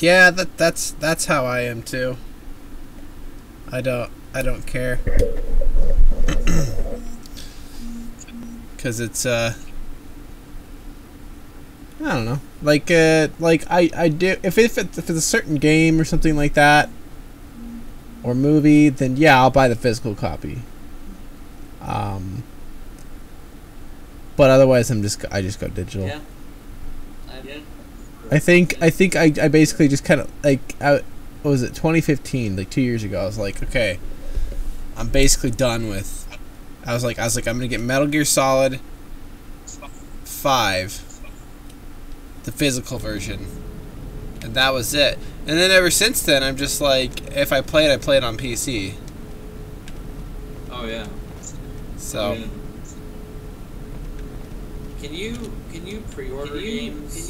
Yeah, that's how I am too. I don't care. Cause it's I don't know. Like I do if it's a certain game or something like that or movie, then yeah, I'll buy the physical copy. But otherwise I just go digital. Yeah. I think I basically just kind of like what was it 2015, like 2 years ago. I was like, okay, I'm basically done with. I was like I'm gonna get Metal Gear Solid 5, the physical version, and that was it. And then ever since then, I'm just like, if I play it on PC. Oh yeah. So. Oh, yeah. Can you pre-order games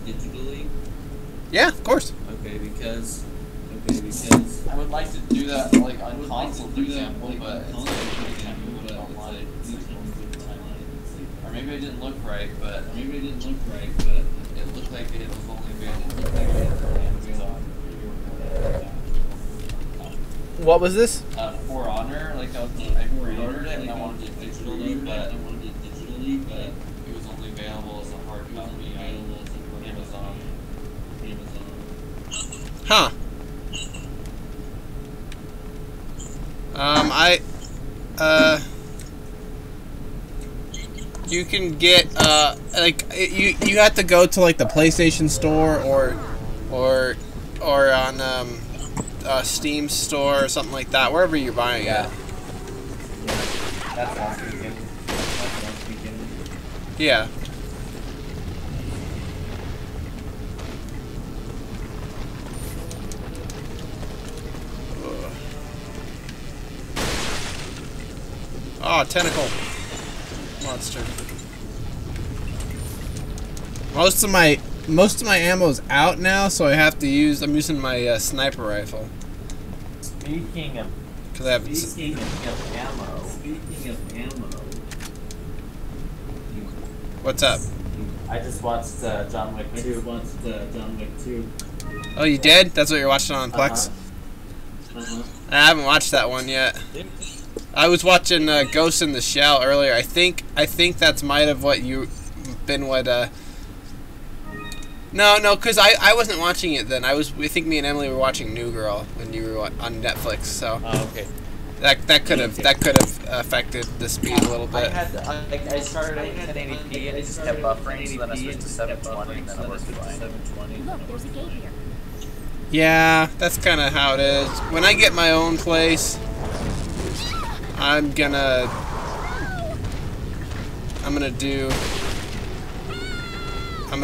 digitally? Yeah, of course. Okay, because I would like to do that like on console, for example, but it's like I can't do it online. Or maybe I didn't look right, but it looked like it was only available on Amazon. What was this? For Honor, like I pre-ordered it and I wanted it digitally, but it was only available as a hard copy on Amazon. Huh. You can get like you have to go to like the PlayStation Store or on Steam store or something like that, wherever you're buying it. That's awesome. Yeah. Oh, tentacle monster. Most of my ammo's out now, so I have to use. I'm using my sniper rifle. Speaking of ammo. What's up? I just watched John Wick 2. Oh, you did? That's what you're watching on Plex? I haven't watched that one yet. I was watching Ghost in the Shell earlier. I think that's might have what you been what. No, because I wasn't watching it then. I think me and Emily were watching New Girl when you were on Netflix. So. Oh, okay. That could have affected the speed a little bit. I started at 1080p and it just kept buffering, so then I switched to 720 and then it worked fine. Look, there's a gate here. Yeah, that's kind of how it is. When I get my own place, I'm gonna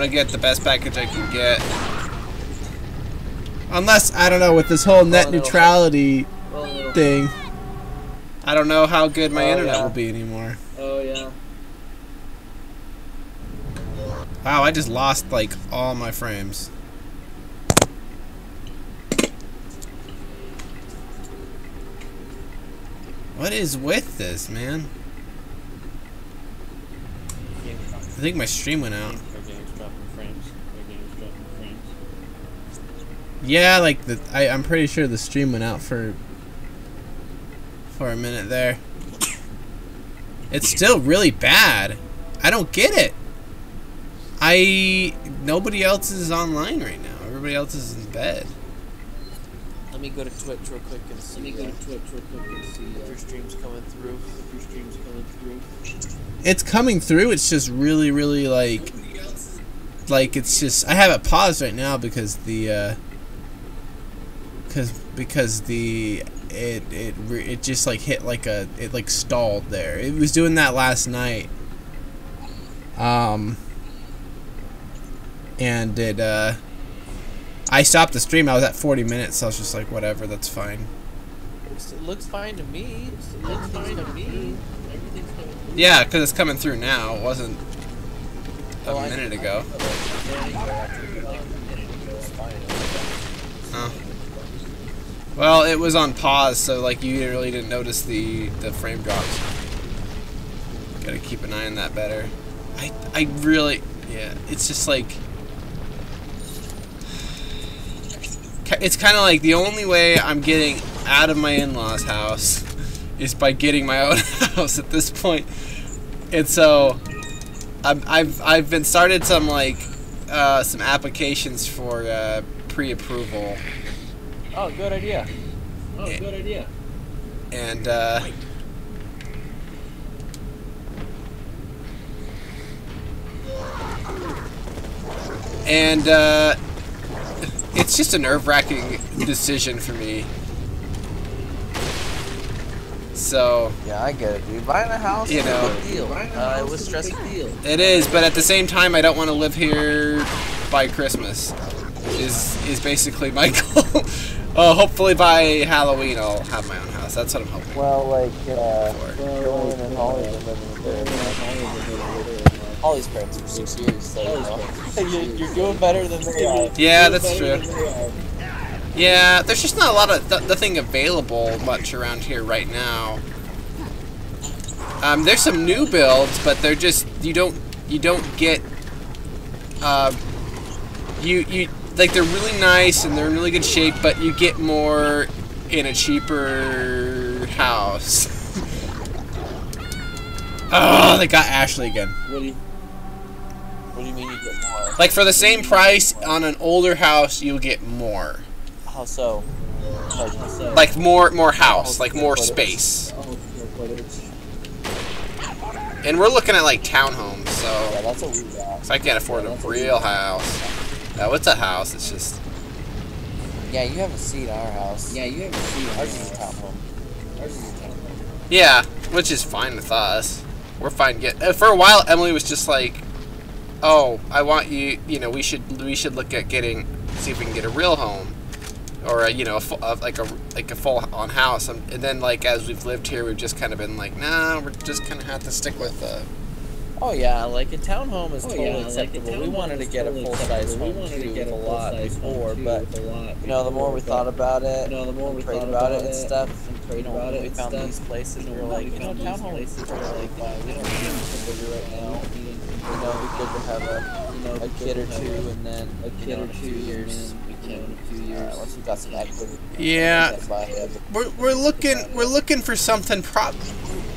get the best package I can get. Unless, I don't know, with this whole net neutrality thing, I don't know how good my internet will be anymore. Oh yeah. Wow, I just lost like all my frames. What is with this, man? I think my stream went out. Yeah, like I'm pretty sure the stream went out for a minute there. It's still really bad. I don't get it. Nobody else is online right now. Everybody else is in bed. Let me go to Twitch real quick and see if your stream's coming through. It's coming through. It's just really, really like it's just. I have it paused right now because it just like hit like it like stalled there. It was doing that last night. And I stopped the stream. I was at 40 minutes, so I was just like, whatever, that's fine. It looks fine to me. Everything's coming through. Yeah, because it's coming through now. It wasn't a minute ago. Oh. Well, it was on pause, so like you really didn't notice the frame drops. Gotta keep an eye on that better. I really, yeah, it's just like, it's kind of like the only way I'm getting out of my in-laws' house is by getting my own house at this point. And so I've been started some like some applications for pre-approval. Oh, good idea. Good idea. And it's just a nerve-wracking decision for me. So Yeah, I get it, dude. Buying a house is a big deal. It was stressful. it is, but at the same time, I don't want to live here by Christmas. Is basically my goal. Hopefully by Halloween I'll have my own house. That's what I'm hoping. Well, like, Joanne and Holly have been living there. Holly's parents for 6 years, so you're doing better than they are. Yeah, that's true. Yeah, there's just not a lot of nothing available much around here right now. There's some new builds, but they're just you don't get you like they're really nice and they're in really good shape, but you get more in a cheaper house. Oh, they got Ashley again. What do you mean you get more? Like for the same price on an older house, you'll get more. How so? Like more house, like more space. And we're looking at like townhomes, so Yeah, that's what we got. I can't afford a real house. No, it's a house. It's just Yeah, you haven't seen our house. Ours is a townhome. yeah, which is fine with us. We're fine. For a while, Emily was just like, "Oh, I want you. You know, we should look at see if we can get a real home, or like a full on house." And then like as we've lived here, we've just kind of been like, "Nah, we're just gonna have to stick with Oh yeah, like a townhome is totally acceptable. We wanted to get a full-size home too with a lot before, but you know, the more we thought about it, and prayed about it and stuff, we found these places. We were like, townhomes are really fine. We don't need anything bigger right now. You know, it'd be good to have a kid or two, and then in a few years, once we've got some equity. Yeah, we're looking for something.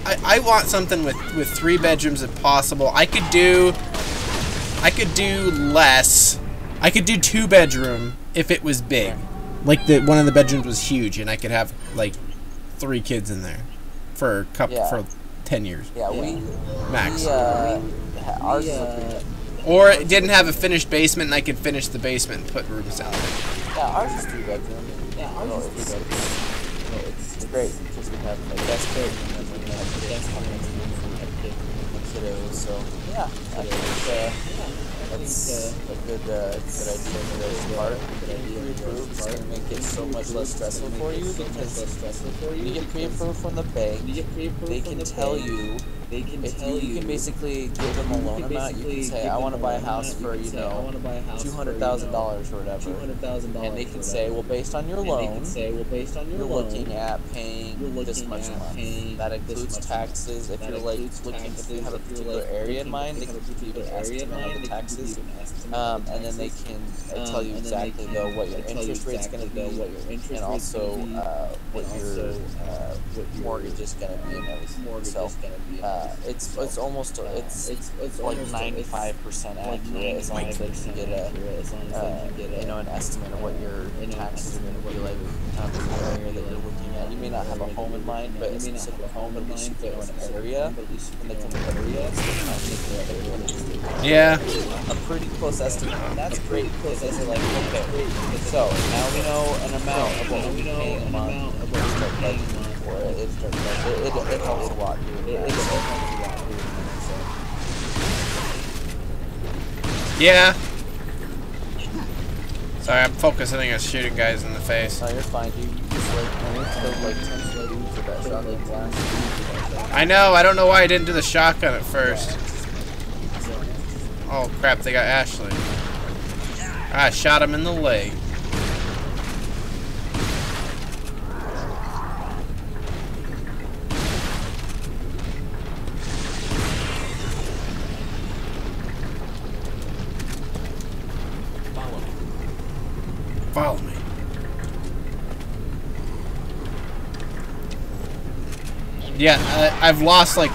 I want something with 3 bedrooms if possible. I could do less. I could do 2-bedroom if it was big. Like one of the bedrooms was huge and I could have like 3 kids in there for for 10 years. Yeah, max. Ours is or it didn't have a finished basement and I could finish the basement and put rooms down there. Yeah, ours is 3-bedroom. Yeah, ours is 3-bedroom. It's great because we have a guest bed and then we have the guest kiddos. So yeah, I think that's a good idea on the most part. Pre-approved is going to make it so much less stressful for you because you get pre-approved from the bank. They can tell you. You can basically give them a loan amount. You can say, I want to buy a house for, $200,000 or whatever. And they can say, well, based on your loan, you're looking at paying this much a month. That includes taxes. If you're like looking to have a particular area in mind, they can give you an estimate of the taxes. And then they can tell you exactly though what your interest rate's going to be, and also what your mortgage is going to be and everything. So it's almost like 95% accurate as long as you get an estimate of what your taxes are going to be like in the area that you're looking at. You may not have a home in mind, but a specific home, at least you know an area, and they can area. Yeah. A pretty close estimate. And that's great because they're like, okay, so now we know an amount of what we pay a month. Start budgeting for it. It helps a lot. Yeah. Sorry, I'm focusing on shooting guys in the face. No, you're fine, dude. You just killed like 10 dudes with that shotgun blast. I know. I don't know why I didn't do the shotgun at first. Oh crap! They got Ashley. I shot him in the leg. Follow me. Yeah, I've lost like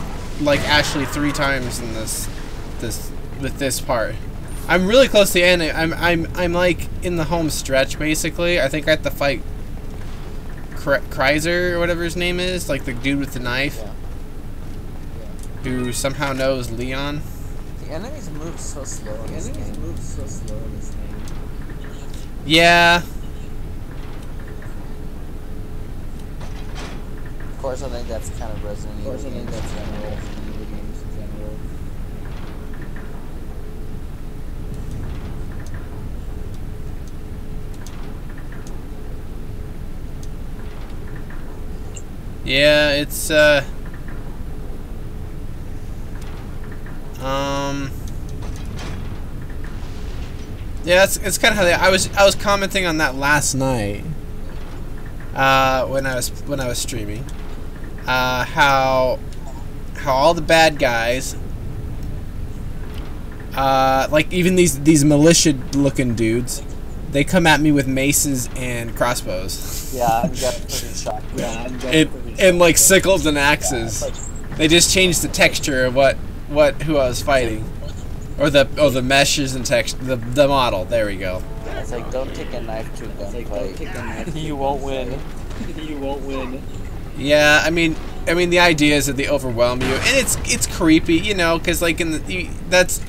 Ashley 3 times in this with this part. I'm really close to the end. I'm like in the home stretch basically. I think I have to fight Kreiser or whatever his name is, like the dude with the knife, who somehow knows Leon. The enemies move so slow. In this game. Yeah. Of course, I think that's kind of Resident Evil games in general. Yeah, it's yeah, it's kind of how I was commenting on that last night when I was streaming, how all the bad guys, like even these militia looking dudes, they come at me with maces and crossbows. Yeah, I'm pretty shocked. And like sickles and axes. They just changed the texture of who I was fighting, or the meshes and text the model. There we go. It's like, don't take a knife to a gunfight. You won't win. You won't win. Yeah, I mean the idea is that they overwhelm you, and it's creepy, you know, because like it's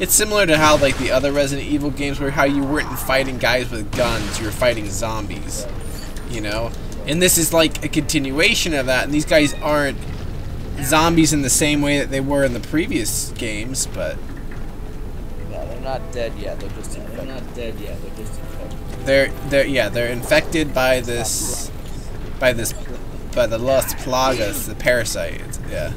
similar to how like the other Resident Evil games where how you weren't fighting guys with guns, you were fighting zombies, you know, and this is like a continuation of that, and these guys aren't zombies in the same way that they were in the previous games, but yeah, they're not dead yet. They're just infected. They're infected by the Las Plagas, the parasite. Yeah.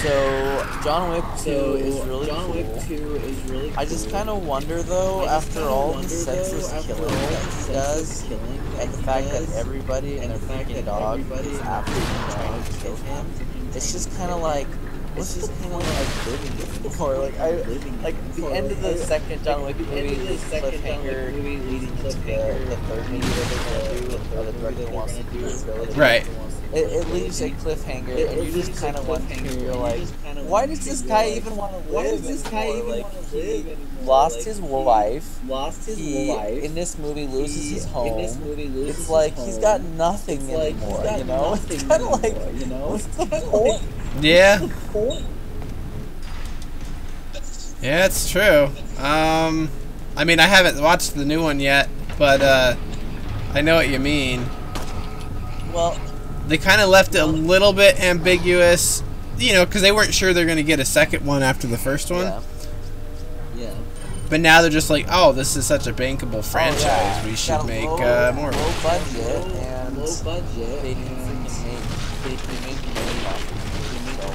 So John Wick 2 is really cool. I just kind of wonder though, after all the senseless killing that he does, and the fact that everybody and their freaking dog is absolutely trying to kill him, it's just kind of like, what's the point of living anymore? Like the end of the second John Wick movie, this cliffhanger leading to the third movie that they're gonna do, or the director wants to do, Right. It leaves a cliffhanger, and you just kind of wonder, you're like, why does this guy even want to live anymore? He lost his wife. In this movie loses his home. It's like he's got nothing anymore, you know? It's kind of like, what's the point? Yeah. Yeah, it's true. I mean, I haven't watched the new one yet, but I know what you mean. Well, they kind of left it a little bit ambiguous, you know, because they weren't sure they're going to get a second one after the first one. Yeah. But now they're just like, oh, this is such a bankable franchise. Yeah. We should make more. Low budget, and they can freaking make money off of it.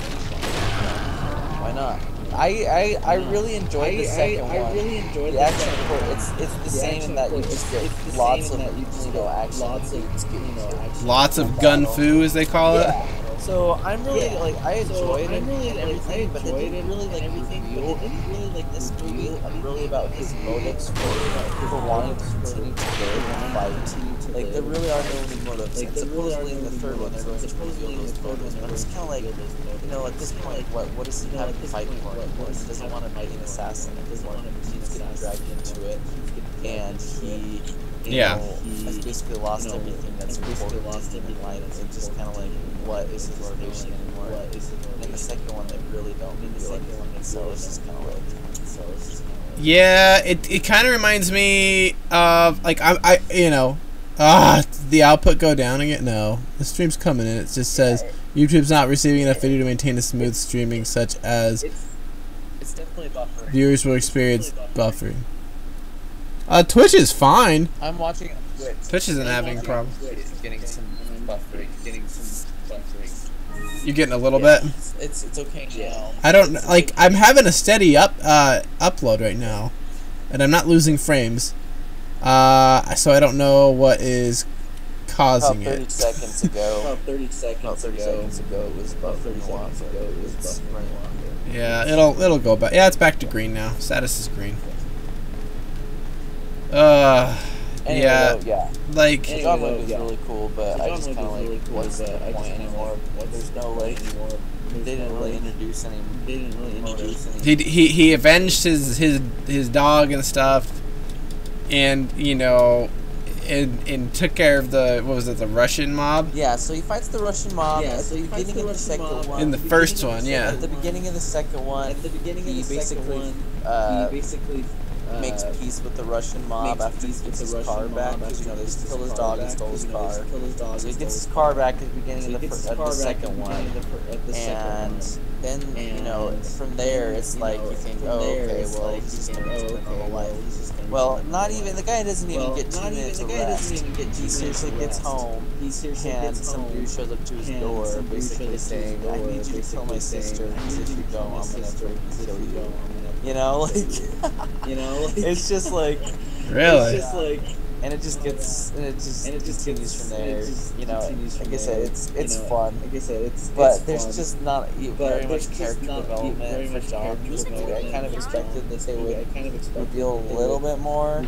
Why not? I really enjoyed the second one. The action report, it's the same in that you just get lots of action. Lots of gun foo, as they call it. So I'm really like, I enjoyed it and everything, but they didn't really like reveal this movie really about his motives for wanting to continue to live and fight. Like there really are no new motives. And supposedly in the third one they're going to reveal those motives, but it's kind of like, you know, at this point, what does he have to fight for anymore? He doesn't want to be an assassin anymore. He's getting dragged into it, and he. You know, has basically lost everything that's important to him in life. It's just kind of like, what is his motivation anymore? And the second one, they really don't reveal anything, so it's just kind of like, yeah, it kind of reminds me of, like, I you know, the output go down again? No, the stream's coming in. It just says, YouTube's not receiving enough video to maintain a smooth streaming, such as it's definitely buffering. Viewers will experience buffering. Twitch is fine. I'm watching Twitch. Twitch isn't having problems. Getting some buffering. You're getting a little bit. It's okay now. I don't like. I'm having a steady upload right now, and I'm not losing frames. So I don't know what is causing it. 30 seconds ago. 30 seconds ago it was buffering a lot. Yeah, it'll go back. Yeah, it's back to green now. Status is green. Anyway, Yeah. though, yeah. Like, The dog movie was really cool, but I just kind of like, what's the point anymore? There's no like, they didn't really introduce any. he avenged his dog and stuff, and you know, and took care of the, what was it, the Russian mob? Yeah, so he fights the Russian mob at the beginning of the second one. In the first one, yeah. At the beginning of the second one, he basically makes peace with the Russian mob after he gets his car back, because you know they killed his dog and stole his car. So he gets his car back at the beginning of the second one, and then you know from there it's like you think, oh okay, well he's just gonna live a normal life. Well, not even, the guy doesn't even get 2 minutes of rest. He seriously gets home, and some dude shows up to his door, basically saying, I need you to kill my sister, because if you don't, I'm gonna freaking kill you. You know, like, it's just like, Really? and it just continues from there. You know, like I said, it's fun. But there's just not very much character development for John. I kind of expected that they would reveal a little bit more,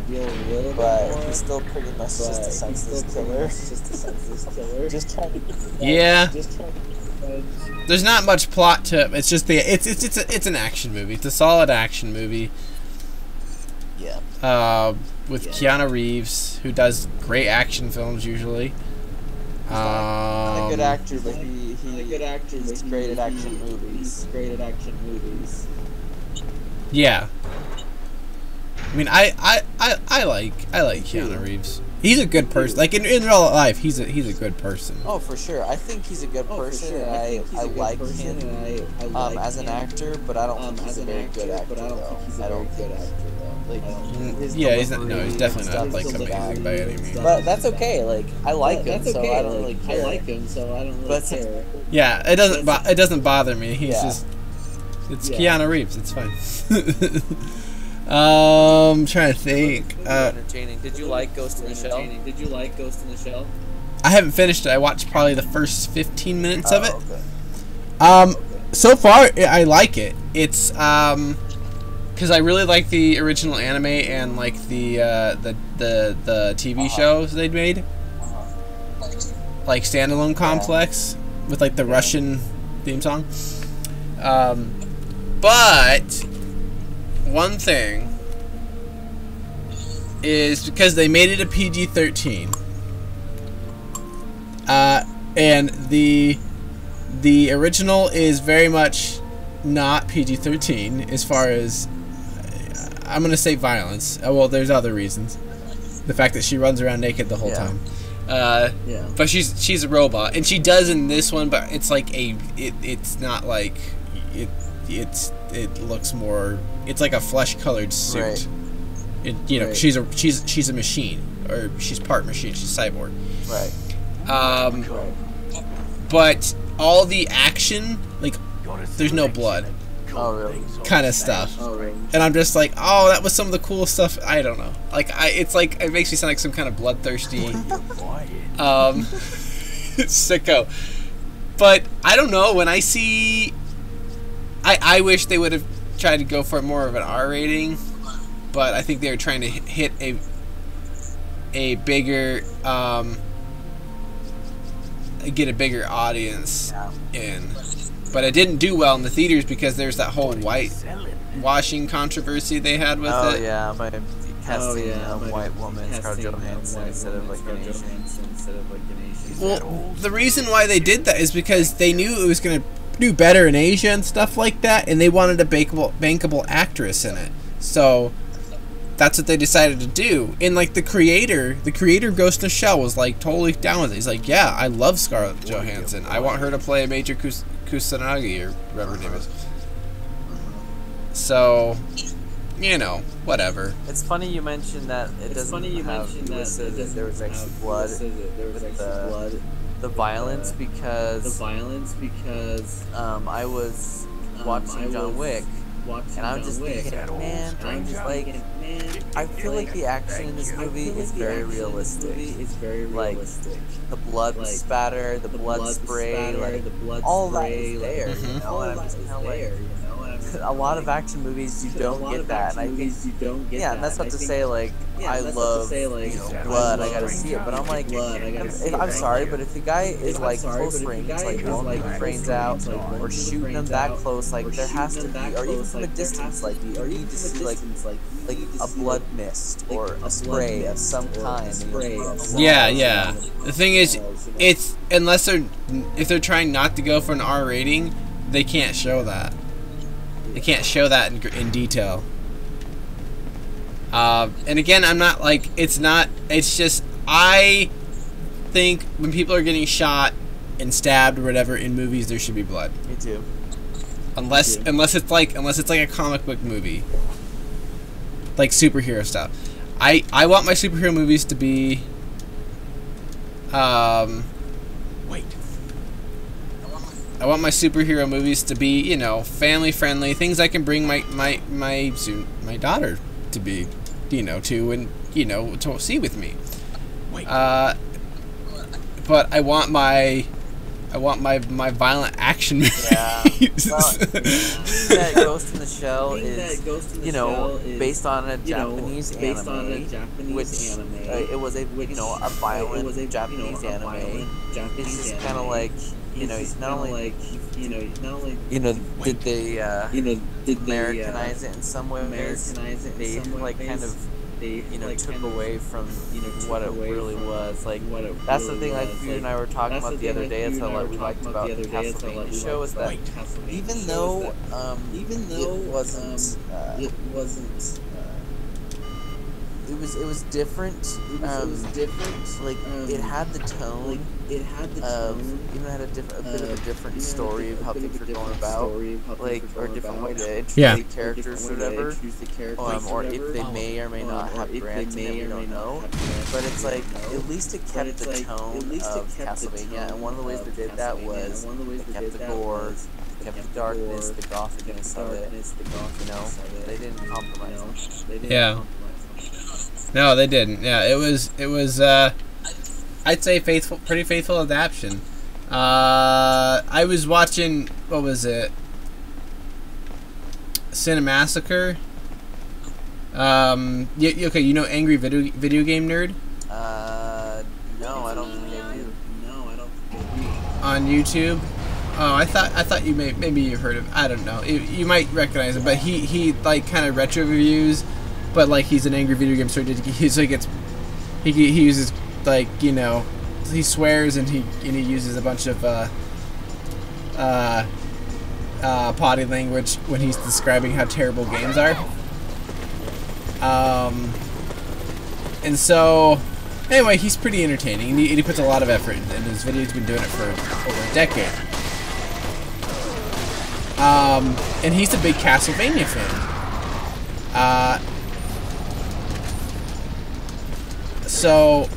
but he's still pretty much just a senseless killer. Just trying to. Yeah. There's not much plot to it. It's just it's an action movie. It's a solid action movie. Yeah. With Keanu Reeves, who does great action films usually. Not a good actor, but he's great at action movies. Yeah. I mean, I like Keanu Reeves. He's a good person. Like in real life, he's a good person. Oh, for sure. I think he's a good person, and I like him as an actor, but I don't think he's a very good actor. I don't think. Like, yeah, he's definitely not like amazing by any means. But that's okay. Like I like him, so I don't really care. But yeah, it doesn't bother me. He's just Keanu Reeves. It's fine. I'm trying to think. Entertaining. Did you like Ghost in the Shell? I haven't finished it. I watched probably the first 15 minutes of it. Okay. So far I like it. It's because I really like the original anime and like the TV shows they'd made, like Standalone Complex with like the Russian theme song. But one thing is because they made it a PG-13, and the original is very much not PG-13 as far as, I'm gonna say violence. Well, there's other reasons. The fact that she runs around naked the whole time. But she's a robot, and she does in this one. But it's like it's not like it looks more. It's like a flesh-colored suit. Right. You know, she's a machine, or she's part machine. She's cyborg. Right. But all the action, like, there's no blood. Oh, really? Kind of stuff. And I'm just like, oh, that was some of the cool stuff. I don't know. Like, it's like, it makes me sound like some kind of bloodthirsty sicko. But I don't know. When I see, I wish they would have tried to go for more of an R rating, but I think they were trying to hit a bigger get a bigger audience in. But it didn't do well in the theaters because there's that whole whitewashing controversy they had with it. Oh yeah, by casting a white woman, Scarlett Johansson, instead of like an Asian. Well, the reason why they did that is because they knew it was going to do better in Asia and stuff like that, and they wanted a bankable actress in it. So that's what they decided to do. And like the creator of Ghost in the Shell was like totally down with it. He's like, yeah, I love Scarlett Johansson. I want her to play Major Kusanagi or whatever her name is. So, you know, whatever. It's funny you mentioned that it doesn't have listed that there was actually blood with the violence because I was watching John Wick. And I'm just thinking, man, I'm just like, I feel like the action in this movie is very realistic. Like, the blood spatter, the blood spray, like, all that is there, you know? And I'm just kind of like, a lot of action movies you don't get that, and I think yeah, and that's not to say like I love blood, I gotta see it, but I'm like, I'm sorry, but if the guy is like close range, like blowing people's brains out or shooting them that close, like there has to be, or even from a distance, like you need to see like a blood mist or a spray of some kind. Yeah. The thing is, it's if they're trying not to go for an R rating, they can't show that. They can't show that in detail. And again, I'm not like, it's just, I think when people are getting shot and stabbed or whatever in movies, there should be blood. Me too. Unless it's like a comic book movie, like superhero stuff. I want my superhero movies to be I want my superhero movies to be, you know, family friendly, things I can bring my daughter to be, you know, to, and you know, to see with me. But I want my violent action movies. Yeah. Well, that Ghost in the Shell is, you know, based on a Japanese anime, which it was a violent Japanese anime. It's just kind of like, not only did they Americanize it in some ways, they like kind of took away from what it really was. Like, that's the thing, like you and I were talking about the other day, is how like we liked about the Castlevania show is that even though it was different. Like it had the tone. It had a bit of a different story of how things were going about, like, or a different way to introduce the characters or whatever. Or if they may or may not have Grant in it, we don't know. But it's like, at least it kept the tone of Castlevania, and one of the ways they did that was they kept the gore, kept the darkness, the gothicness of it. They didn't compromise. Yeah. No, they didn't. Yeah, it was I'd say pretty faithful adaptation. I was watching, what was it? Cinemassacre. Okay, you know Angry Video Game Nerd? No, I don't think I do. On YouTube. Oh, I thought you maybe you heard of. I don't know. You might recognize him, but he like kind of retro reviews, but like he's an angry video game, so he uses like, he swears and he uses a bunch of potty language when he's describing how terrible games are. And so anyway, he's pretty entertaining. He puts a lot of effort in his videos. He's been doing it for over a decade. And he's a big Castlevania fan. So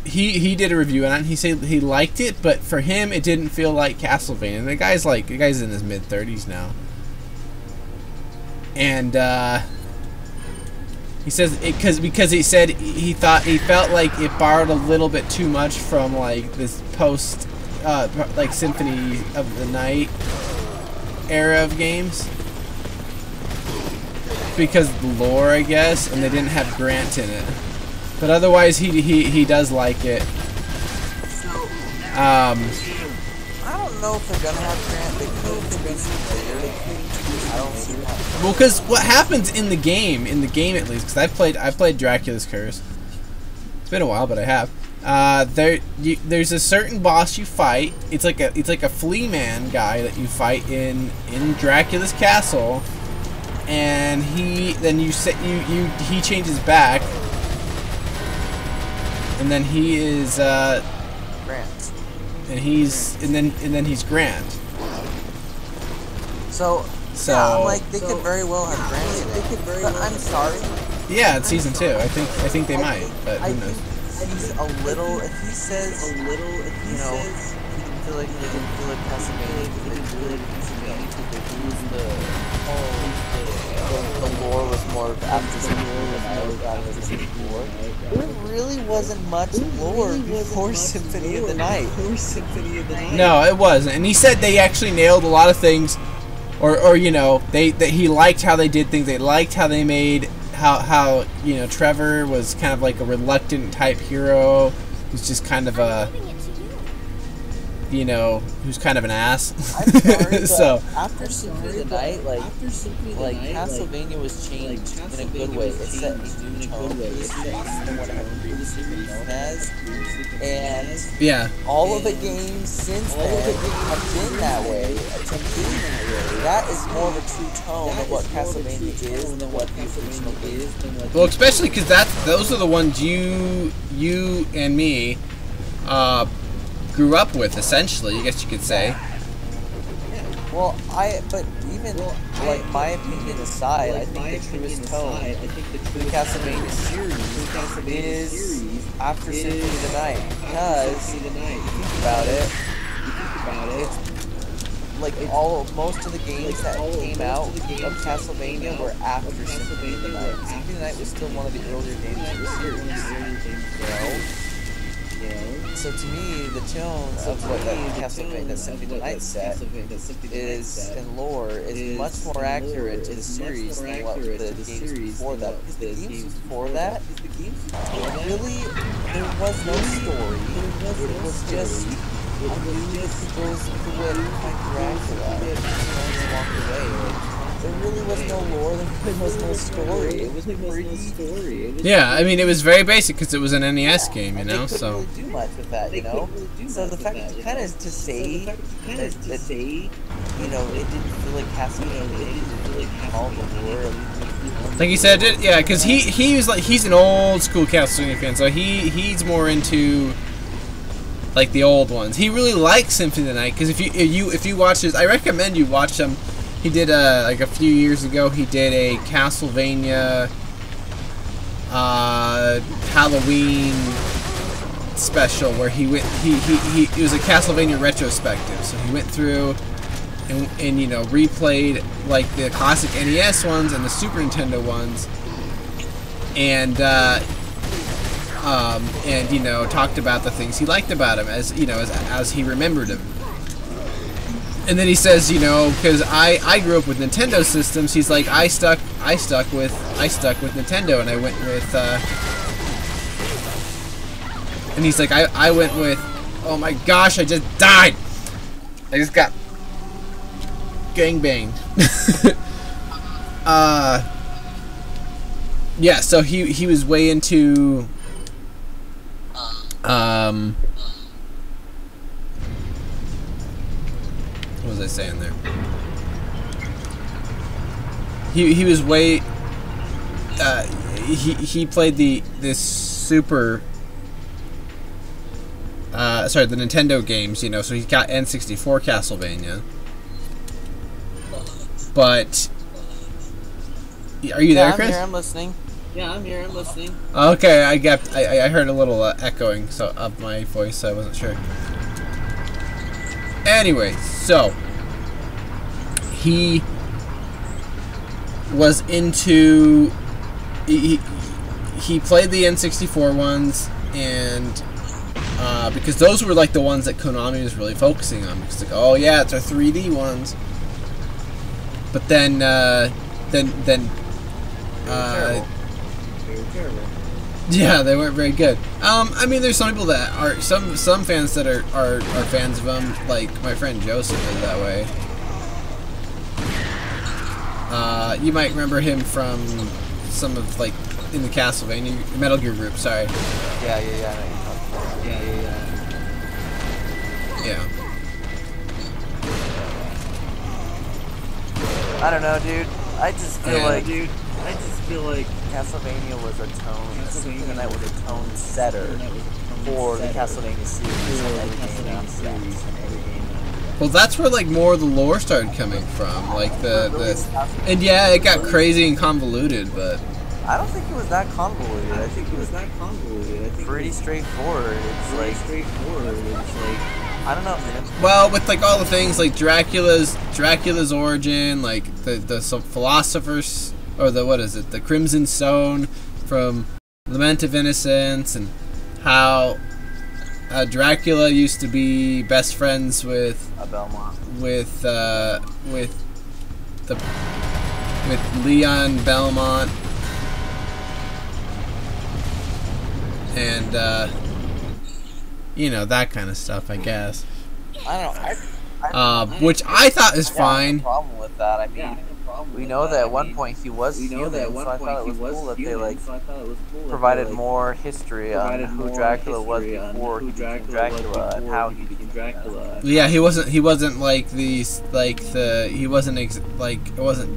he did a review on it, and he said he liked it, but for him it didn't feel like Castlevania. And the guy's in his mid-30s now. And he says because he said he felt like it borrowed a little bit too much from like this post like Symphony of the Night era of games, because of the lore, I guess, and they didn't have Grant in it. But otherwise, he does like it. I don't know if they're gonna have Grant. They could later. I don't see that. Well, because what happens in the game at least, because I played Dracula's Curse. It's been a while, but I have. There's a certain boss you fight. It's like a flea man guy that you fight in Dracula's castle, and he changes back, and then he is Grant, and then he's Grant. So yeah, I'm like, they could very well have Grant in it. But I'm sorry. Yeah, it's season 2. I think they might, but who knows? He's a little. If he says, he didn't feel like Castlevania, he didn't feel like Castlevania, the lore was more after some lore. There really wasn't much lore before Symphony of the Night. No, it wasn't. And he said they actually nailed a lot of things or you know, he liked how they did things. They liked how they made how you know, Trevor was kind of like a reluctant type hero who's just kind of a, you know, who's kind of an ass. I'm sorry, So after Symphony of the Night, like Castlevania was changed in a good way. It set a new tone for the series than what it had previously been known as. And yeah, all of the games since then have been that way, attempting that is more of a true tone of what Castlevania is than what the original is. well, especially because those are the ones you and me grew up with, essentially, I guess you could say. Well, but even like my opinion aside, I think the truest tone for the Castlevania series is after Symphony of the Night, because if you think about it, it's like most of the games that came out of Castlevania were after Symphony of the Night. Symphony of the Night was still one of the earlier games of the series, you know? So to me, the tone of what that Castlevania Symphony of the Night set is, in lore, is much more accurate to the series than what the games before that. Because the games before that, really, there was no story. It was just, I'm just goes to find Dracula and walk away. There really was no lore, there really was no story. It was pretty... Yeah, I mean, it was very basic because it was an NES game, you know, so... They couldn't really do much with that, you know? So the fact that kind of to say that, you know, it didn't feel like Castlevania, it didn't feel like all the lore. Like you said, yeah, because he was like, he's an old school Castlevania fan, so he's more into like the old ones. He really likes Symphony of the Night because if you watch his, I recommend you watch them. He did like a few years ago. He did a Castlevania Halloween special where he went. It was a Castlevania retrospective. So he went through and you know, replayed like the classic NES ones and the Super Nintendo ones, and you know, talked about the things he liked about him as, you know, as he remembered him. And then he says, you know, because I grew up with Nintendo systems, he's like, I stuck with Nintendo, and I went with and he's like, I went with, oh my gosh, I just died. I just got gangbanged. Yeah, so he was way into what was I saying there? He was way he played this Super sorry, the Nintendo games, you know, so he's got N64 Castlevania. But are you there, Chris? I'm here, I'm listening. Yeah, I'm here. I'm listening. Okay, I heard a little echoing of my voice, so I wasn't sure. Anyway, so he was into he played the N64 ones, and because those were like the ones that Konami was really focusing on, because like, oh yeah, it's our 3D ones. But then yeah, they weren't very good. I mean, there's some people that are some fans that are fans of them, like my friend Joseph is that way. You might remember him from some of, like, in the Castlevania Metal Gear group. Sorry. Yeah. Yeah. I don't know, dude. I just feel like Castlevania was a tone. Symphony of the Night was a tone setter for the Castlevania series and every game after that. Well, that's where like more of the lore started coming from, like and yeah, it got crazy and convoluted, but I don't think it was that convoluted. I think it was pretty straightforward. It's like I don't know, man. Well, with like all the things like Dracula's origin, like the philosophers, or the Crimson Stone from Lament of Innocence, and how Dracula used to be best friends with Belmont. with with Leon Belmont and you know, that kind of stuff, I guess. I don't know. Which I thought is fine. No problem with that. I mean, we know that at one point he was human, so I thought it was cool that they like provided more history on who Dracula was before he became Dracula and how he became Dracula. Yeah, he wasn't like these, like he wasn't it wasn't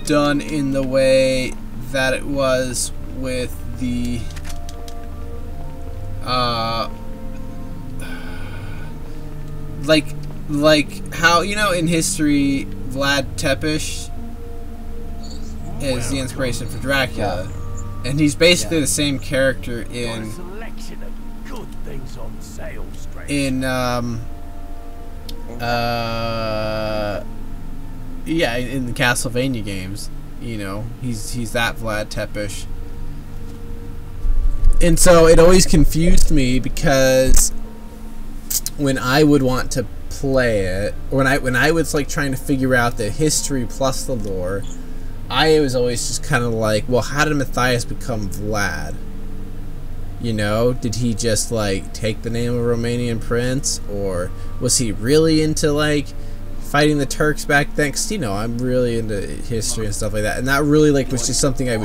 done in the way that it was with the like how, you know, in history Vlad Tepes is the inspiration for Dracula, and he's basically the same character in in the Castlevania games. You know, he's that Vlad Tepes. And so it always confused me, because when I would want to play it, when I was like trying to figure out the history plus the lore, I was always just kind of like, well, how did Matthias become Vlad? You know, did he just like take the name of a Romanian prince, or was he really into like fighting the Turks back then? 'Cause, you know, I'm really into history and stuff like that, and that really like was just something I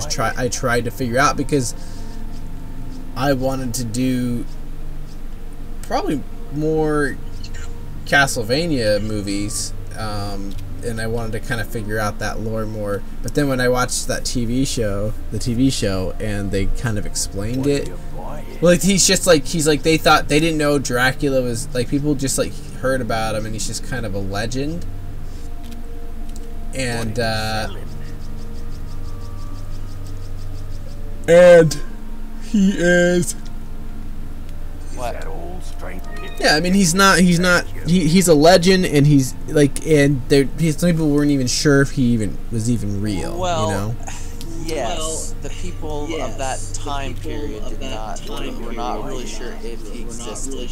tried to figure out, because I wanted to do probably more Castlevania movies, and I wanted to kind of figure out that lore more. But then when I watched that TV show, and they kind of explained it, like he's like they didn't know Dracula was like, people just like heard about him, and he's just kind of a legend, and he is. What? Yeah, I mean, he's a legend, and he's like, and some people weren't even sure if he was even real. Well, you know? Yes, the people of that time period were not really sure if he existed.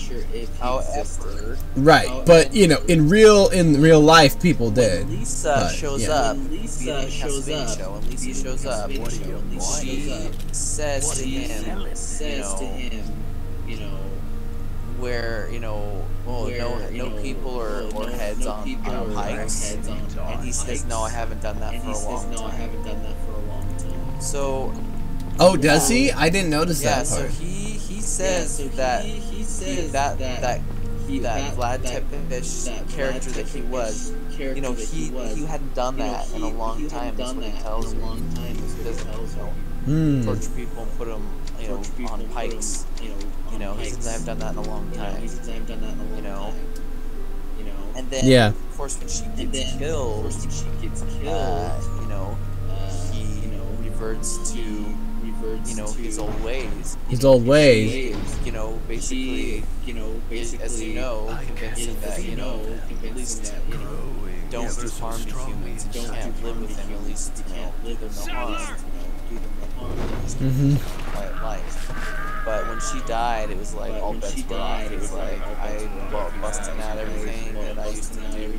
However, right, but you know, in real life, people did. Lisa shows up. Lisa shows up. And Lisa shows up. She says to him, you know, where, you know, oh, no people or heads on pikes, and he says, no, I haven't done that for a long time. So, oh, does he? I didn't notice that part. Yeah, so he says that Vlad Tepes character that he was, you know, he hadn't done that in a long time. That's what he tells you. He doesn't, torture people and put them, you know, on pikes. You know, he says, I've done that in a long time. You know. And then, of course, when she gets killed, you know, he reverts to, you know, his old ways. You know, basically, as you know, convincing that, you know, at least, you know, don't do harm to humans. You can't live with them. At least, you know, live them no harm. Do them no harm. Quiet life. But when she died, it was like all bets were off. It was like I busting out everything that I used to do.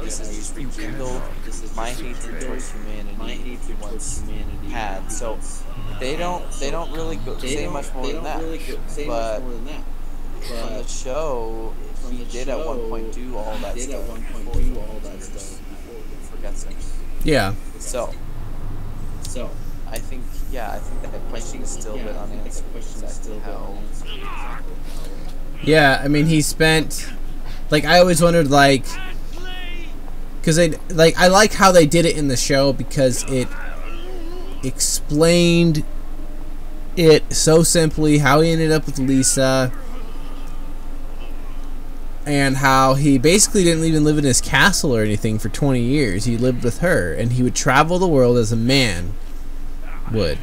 This is rekindled my hatred towards humanity he once had. So they don't really say much more than that. But from the show, he did at one point do all that stuff. Forgets him. Yeah. So. I think that question is still a bit unanswered. Exactly how. Yeah, I mean, he spent, like, I always wondered, like, because I like how they did it in the show, because it explained it so simply, how he ended up with Lisa, and how he basically didn't even live in his castle or anything for 20 years. He lived with her, and he would travel the world as a man would.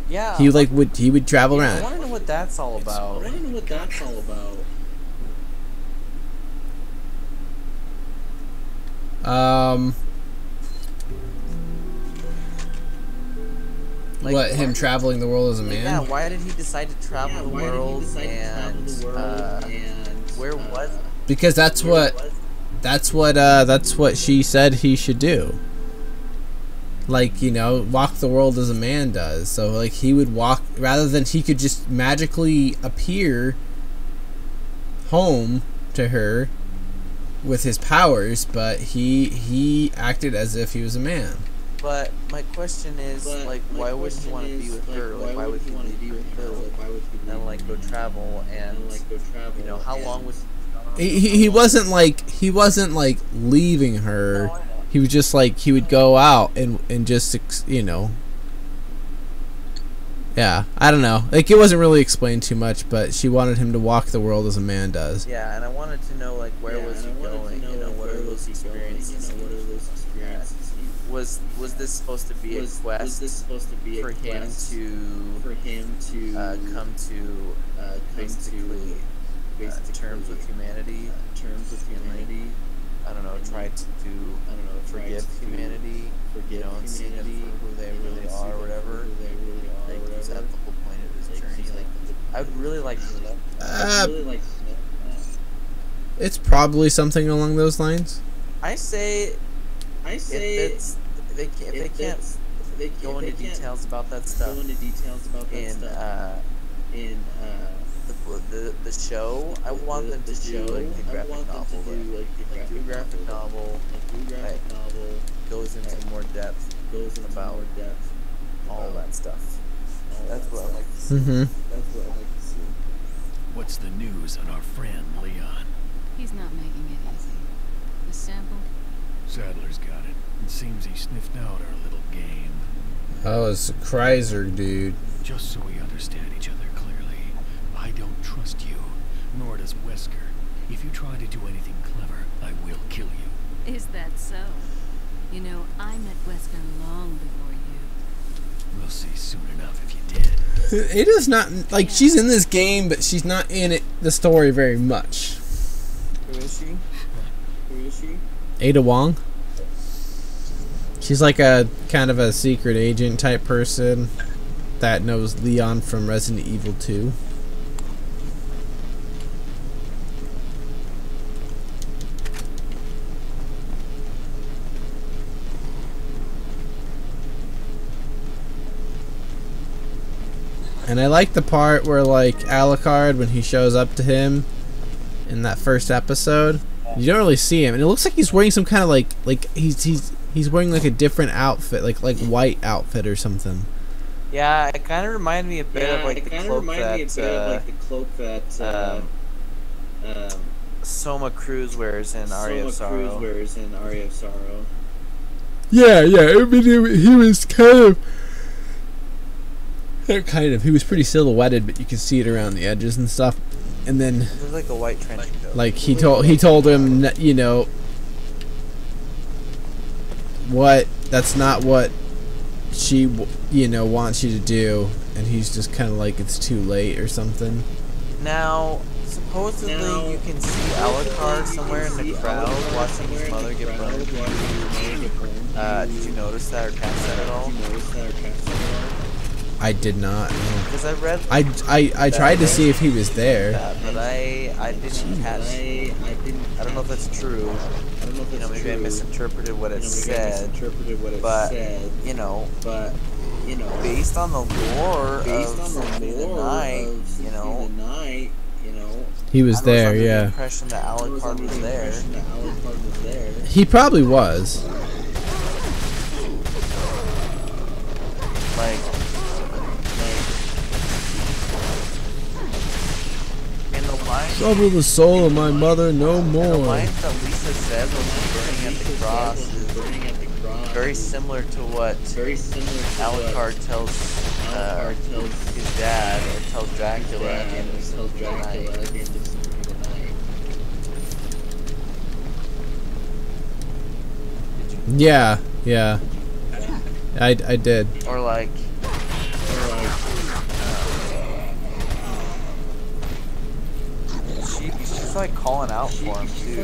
Yeah. He would travel around. I want to know what that's all about. Like, what, him traveling the world as a man? Yeah, why did he decide to travel the world, and where was it? Because that's what that's what she said he should do. Like, you know, walk the world as a man does. So like he would walk, rather than he could just magically appear home to her with his powers, but he acted as if he was a man. But my question is, like, why would he want to be with her? Like, why would he want to be with her? And like go travel and you know, how long was he wasn't like leaving her. He was just like, he would go out and just, you know, yeah, I don't know. Like, it wasn't really explained too much, but she wanted him to walk the world as a man does. Yeah, and I wanted to know, like, where was he going? You know, what are those experiences? Was this supposed to be a quest for him to come to basically terms with humanity? I don't know, try to forgive humanity, you know, and see them for who they really are or whatever. Like, is that the whole point of his journey? Like, I would really like to know. It's probably something along those lines. I say if they can't go into details about that stuff in the show, I want them to do like a graphic novel. Like a graphic novel that goes into more depth about all that stuff. That's what I like to see. That's what I like to see. What's the news on our friend Leon? He's not making it easy. The sample? Sadler's got it. It seems he sniffed out our little game. Oh, it's a Kreiser, dude. Just so we understand each other clearly, I don't trust you, nor does Wesker. If you try to do anything clever, I will kill you. Is that so? You know, I met Wesker long before you. We'll see soon enough if you did. It is not, like, she's in this game, but she's not in the story very much. Who is she? Ada Wong. She's like a kind of a secret agent type person that knows Leon from Resident Evil 2. And I like the part where, like, Alucard, when he shows up to him in that first episode, you don't really see him, and it looks like he's wearing some kind of like he's wearing like a different outfit, like white outfit or something. Yeah, it kind of reminded me a bit of like the cloak that Soma Cruz wears in Aria of Sorrow. Yeah. I mean, he was he was pretty silhouetted, but you could see it around the edges and stuff. And then it was like a white trench coat. Like he told him, you know, that's not what she, you know, wants you to do, and he's just kind of like, it's too late or something. Now, supposedly you can see Alucard somewhere in the crowd watching his mother get burned. Did you notice that or catch that at all? I did not. Because I read. I tried to see if he was there. But I didn't catch. I don't know if that's true. You know, maybe I misinterpreted what it said. But you know, based on the lore of Symphony of the Night, you know, he was there. Yeah. The impression that Alucard was there. He probably was. Like. Trouble the soul of my mother no more. The line that Lisa said when she's burning at the cross is very similar to what Alucard tells his dad, or tells Dracula at the end of Symphony of the Night. Yeah. I did. Or like. She's like calling out for him too.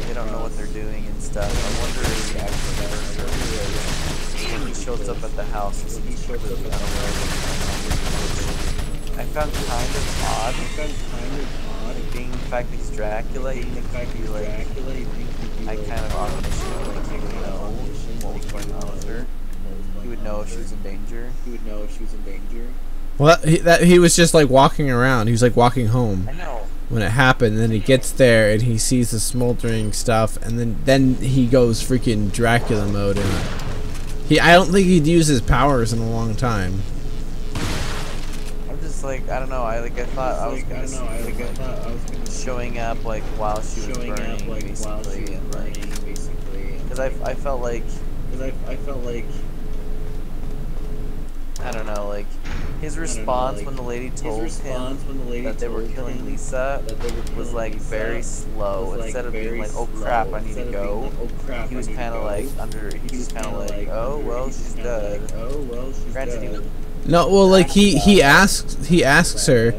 They don't know what they're doing and stuff. I wonder if he actually hurts her. When he shows up at the house, he's completely unaware of what's going on. I found kind of odd being fact that he's Dracula, you think he'd be like, I kind of omniscient, like he would know what was going on with her. He would know if she was in danger. Well, he was just like walking around. He was like walking home. I know. When it happened, then he gets there and he sees the smoldering stuff, and then he goes freaking Dracula mode. And I don't think he'd used his powers in a long time. I'm just like, I don't know. I thought I was gonna see him showing up like while she was burning, basically, and like, because I felt like I don't know, like his response when the lady told him that they were killing Lisa was like very slow. Instead of being like, "Oh crap, I need to go," he was kind of like "Oh well, she's dead." Granted, he was. No, well, like he asks her,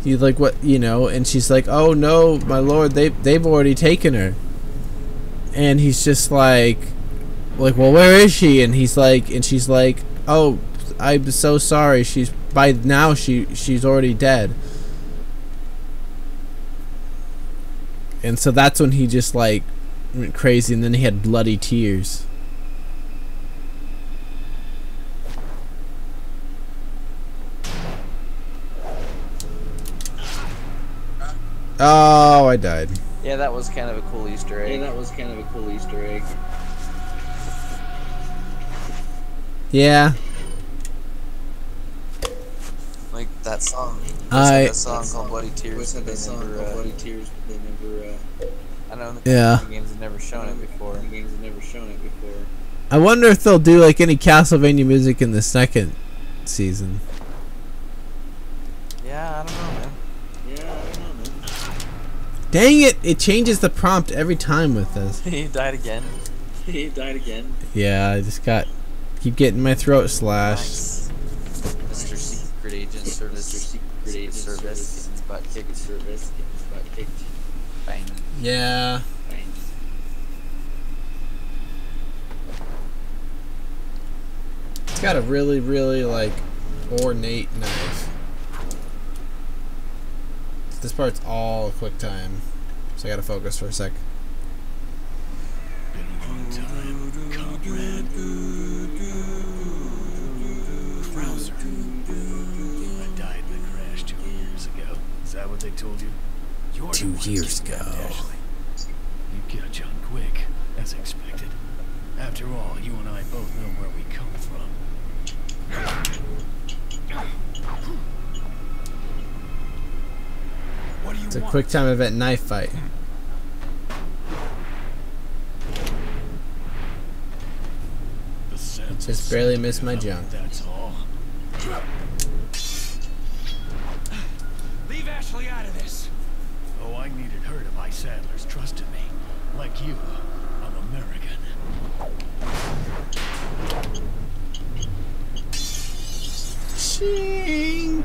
he's like, "What, you know?" And she's like, "Oh no, my lord, they've already taken her." And he's just like, "Well, where is she?" And she's like, "Oh, I'm so sorry. By now she's already dead." And so that's when he just like went crazy, and then he had bloody tears. Oh, I died. Yeah, that was kind of a cool Easter egg. Yeah. Like that song. That song called Bloody Tears. I don't know. Yeah. The games have never shown it before. I wonder if they'll do like any Castlevania music in the second season. Yeah, I don't know, man. Dang it! It changes the prompt every time with this. He died again. Yeah, I just keep getting my throat slashed. Nice. Mr. Secret Agent Service. Secret Service. Getting his butt kicked. Bang. Yeah. It's got a really, really like ornate knife. This part's all quick time, so I gotta focus for a sec. Been a long time, comrade. Krauser. I died in a crash 2 years ago. Is that what they told you? You're 2 years ago. Ashley. You catch on quick, as expected. After all, you and I both know where we come from. What do you It's a want? quick time event knife fight. Just barely missed my jump. That's all. Leave Ashley out of this. Oh, I needed her to buy Sadler's trust in me. Like you, I'm American. Shink.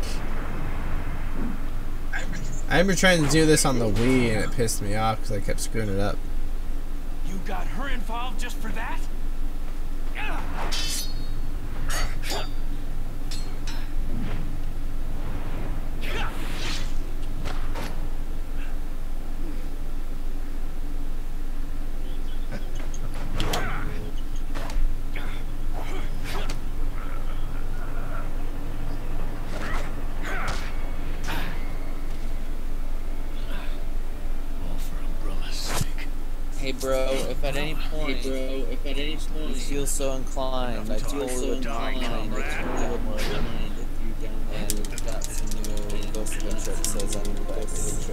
I remember trying to do this on the Wii and it pissed me off because I kept screwing it up. You got her involved just for that? Hey bro, if at any point you feel so inclined, I totally wouldn't mind if you download and got some new Ghost Adventure episodes on your device.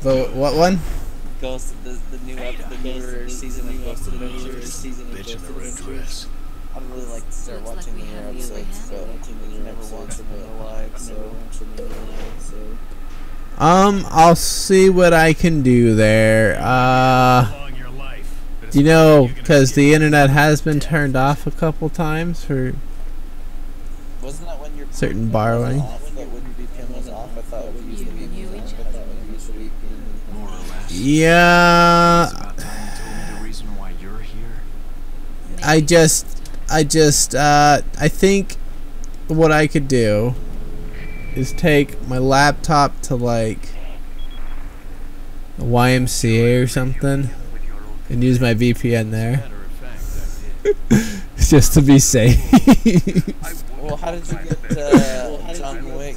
The what one? Ghost, the newer season of Ghost Adventures. I'd really like to start watching the newer episodes, but I never watched them in real life, so. I'll see what I can do there. You know, because the internet has been turned off a couple times for Wasn't that when your certain borrowing. that wouldn't be pinned off? I thought it would usually be pinned off. More or less. Yeah. It's about time you told me the reason why you're here. I think what I could do is take my laptop to like a YMCA or something and use my VPN there. Just to be safe. Well, how did you get John Wick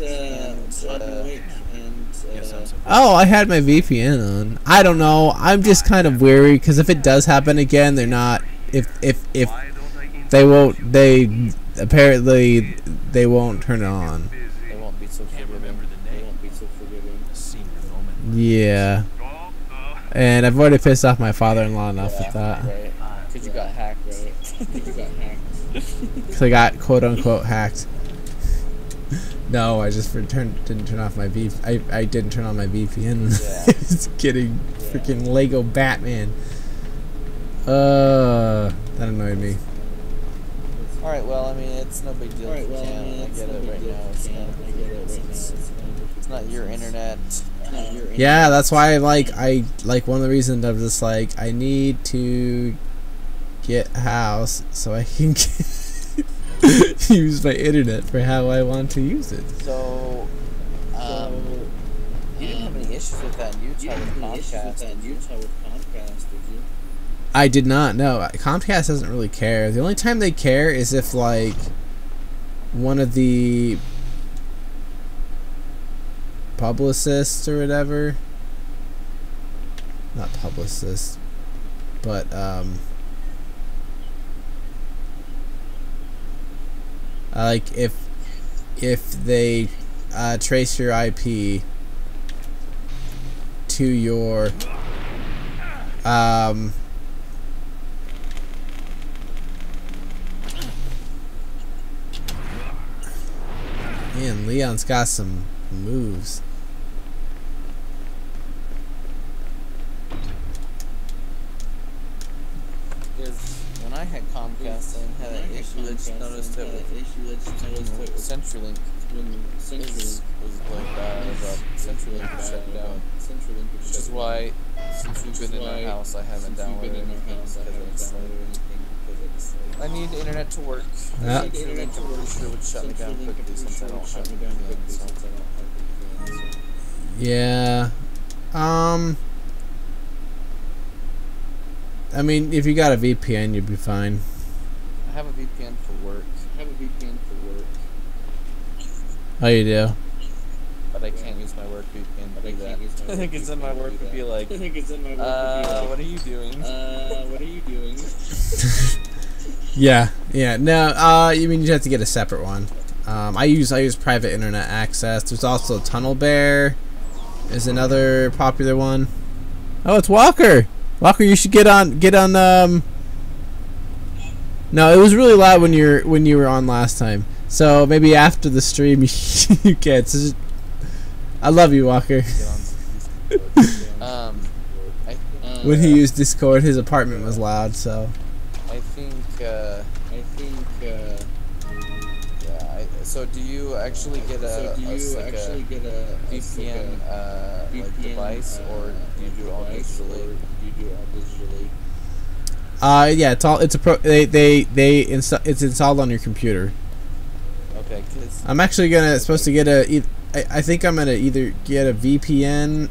Oh, I had my VPN on. I don't know. I'm just kind of weary because if it does happen again, they're not. If they won't, they apparently they won't turn it on. They won't be so forgiving. They won't be so forgiving. Yeah. And I've already pissed off my father-in-law enough with that. Right. Because you got hacked, right? You got hacked. Because I got quote-unquote hacked. No, I just didn't turn off my I didn't turn on my VPN. Yeah. Just kidding. Freaking Lego Batman. That annoyed me. Alright, well, I mean, it's no big deal if you can. I get it right now. It's not your internet. Yeah, that's why I like one of the reasons I'm just like I need to get a house so I can use my internet for how I want to use it. So, you didn't have any issues with that in Utah with Comcast, did you? I did not know. Comcast doesn't really care. The only time they care is if like one of the publicists or whatever, not publicists, but like if they trace your IP to your man, Leon's got some moves. Because when I had Comcast, I had an issue. I just noticed it with CenturyLink. Was like CenturyLink was shut down. Which is why, since we've been in our house, I haven't downloaded anything because I need the internet to work. Yeah. CenturyLink, I'm pretty sure would shut me down quickly since I don't have a VPN. Yeah. I mean, if you got a VPN, you'd be fine. I have a VPN for work. Oh, you do? But I can't use my work VPN to do that. I think it's in my work to be like, what are you doing? Yeah. No. You mean you have to get a separate one? I use private internet access. There's also Tunnel Bear. Is another popular one. Oh, it's Walker. Walker, you should get on. No, it was really loud when you were on last time. So maybe after the stream you can. So just, I love you, Walker. When he used Discord, his apartment was loud. So. I think. So do you actually get a VPN like device, or do you do it all digitally? Yeah, it's installed on your computer. Okay, I'm actually supposed to get I think I'm gonna either get a VPN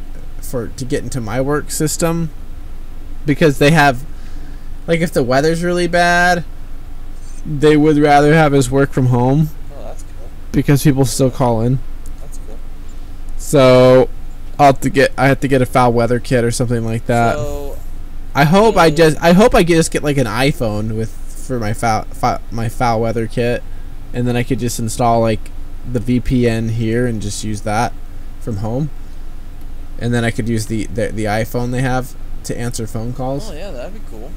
to get into my work system, because they have, like, if the weather's really bad, they would rather have us work from home. Oh, that's cool. Because people still call in. That's cool. So I have to get a foul weather kit or something like that. So, I hope I just get like an iPhone for my foul weather kit, and then I could just install like the VPN here and just use that from home, and then I could use the iPhone they have to answer phone calls. Oh yeah, that'd be cool.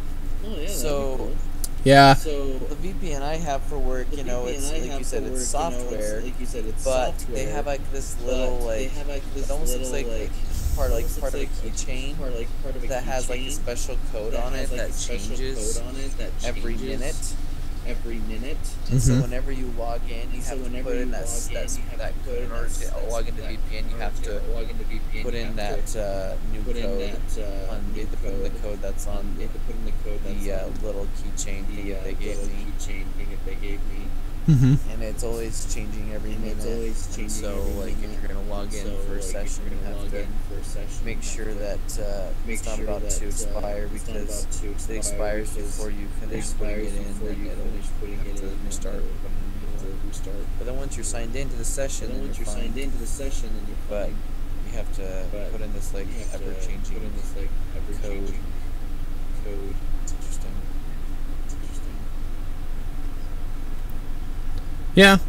Yeah. So the VPN I have for work, it's like you said, it's software, but they have like this little it almost looks like part of a keychain that has like a special code on it that changes every minute. And so whenever you log in, you have to put in that code. In order to log into VPN, you have to put in that new code. You have to put in the code that's on the little keychain thing that they gave me. and it's always changing every minute. And so, like, if you're gonna log in for a session, you have to make sure that it's not about to expire, because it expires before you finish putting it in, and it'll have to restart. But then once you're signed into the session, then you're fine. But you have to put in this like ever-changing code. It's interesting. Yeah.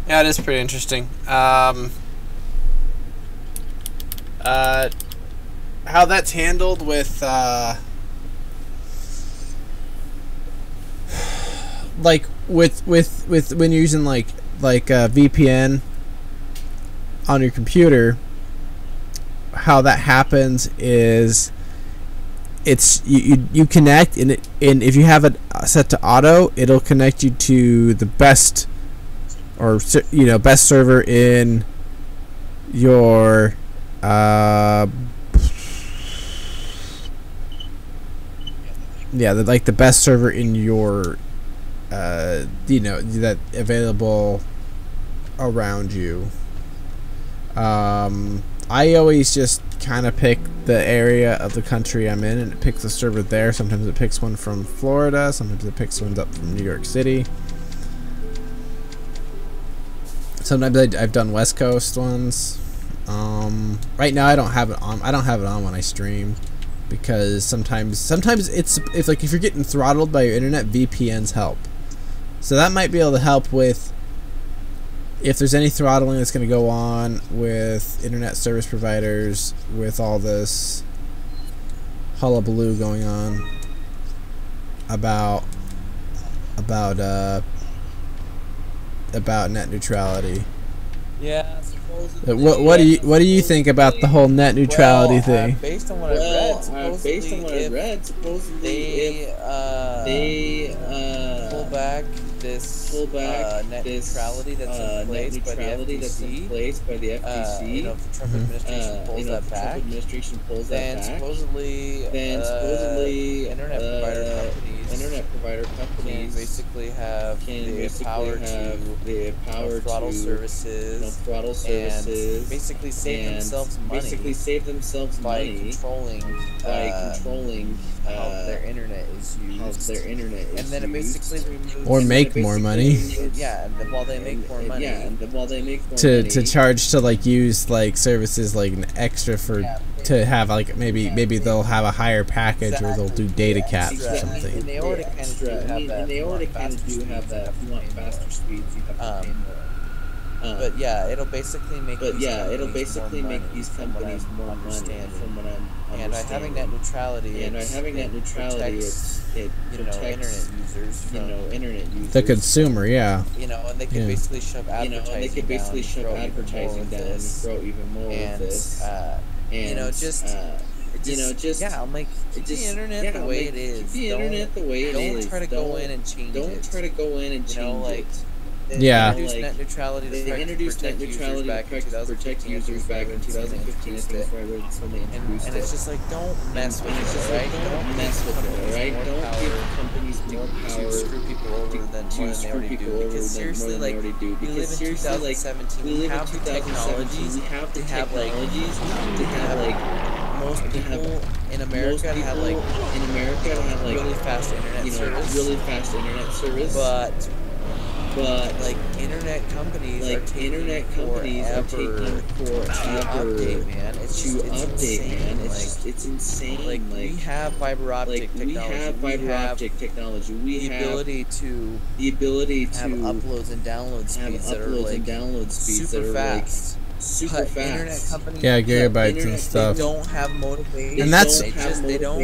Yeah, it is pretty interesting. How that's handled with like with when you're using like VPN on your computer, how that happens is it's you connect, and if you have it set to auto, it'll connect you to the best, or best server in your the best server in your that available around you. I always just kind of pick the area of the country I'm in, and it picks a server there. Sometimes it picks one from Florida, sometimes it picks ones up from New York City. Sometimes I've done West Coast ones. Right now I don't have it on when I stream, because sometimes it's like if you're getting throttled by your internet, VPNs help. So that might be able to help with if there's any throttling that's going to go on with internet service providers, with all this hullabaloo going on about net neutrality. Yeah, supposedly. What do you think about the whole net neutrality thing? Based on what I read, supposedly they pull back this net neutrality that's in place by the FTC. If the Trump administration pulls that back, then supposedly internet provider companies basically have the power to throttle services, and basically save themselves money by controlling how their internet is used, and then it basically removes, or make more money. Yeah, and while they make more money, to charge to like use like services like an extra for to have like maybe they'll have a higher package, or they'll do data caps or something. And they already kind of do have that. If you want faster speeds, you have to pay more. But yeah, it'll basically make these companies more money, from what I'm understanding. And by having net neutrality, it protects internet users from The consumer, yeah. And they can basically shove advertising down and throw even more with this. I'm like, keep the internet the way it is. Don't try to go in and change it. Yeah. They introduced net neutrality to protect users back in 2015. And it's just like, don't mess with it, right? Don't mess with it, right? Don't give companies more power to screw people over than more than they already do. Because seriously, like, we live in 2017. We have the technologies to have most people in America have really fast internet service, but like internet companies are taking forever to update, man. It's insane. Like, we have fiber optic technology. We have the ability to have uploads and download speeds that are like super fast. Internet companies, gigabytes and stuff. They don't have motivation. And that's they control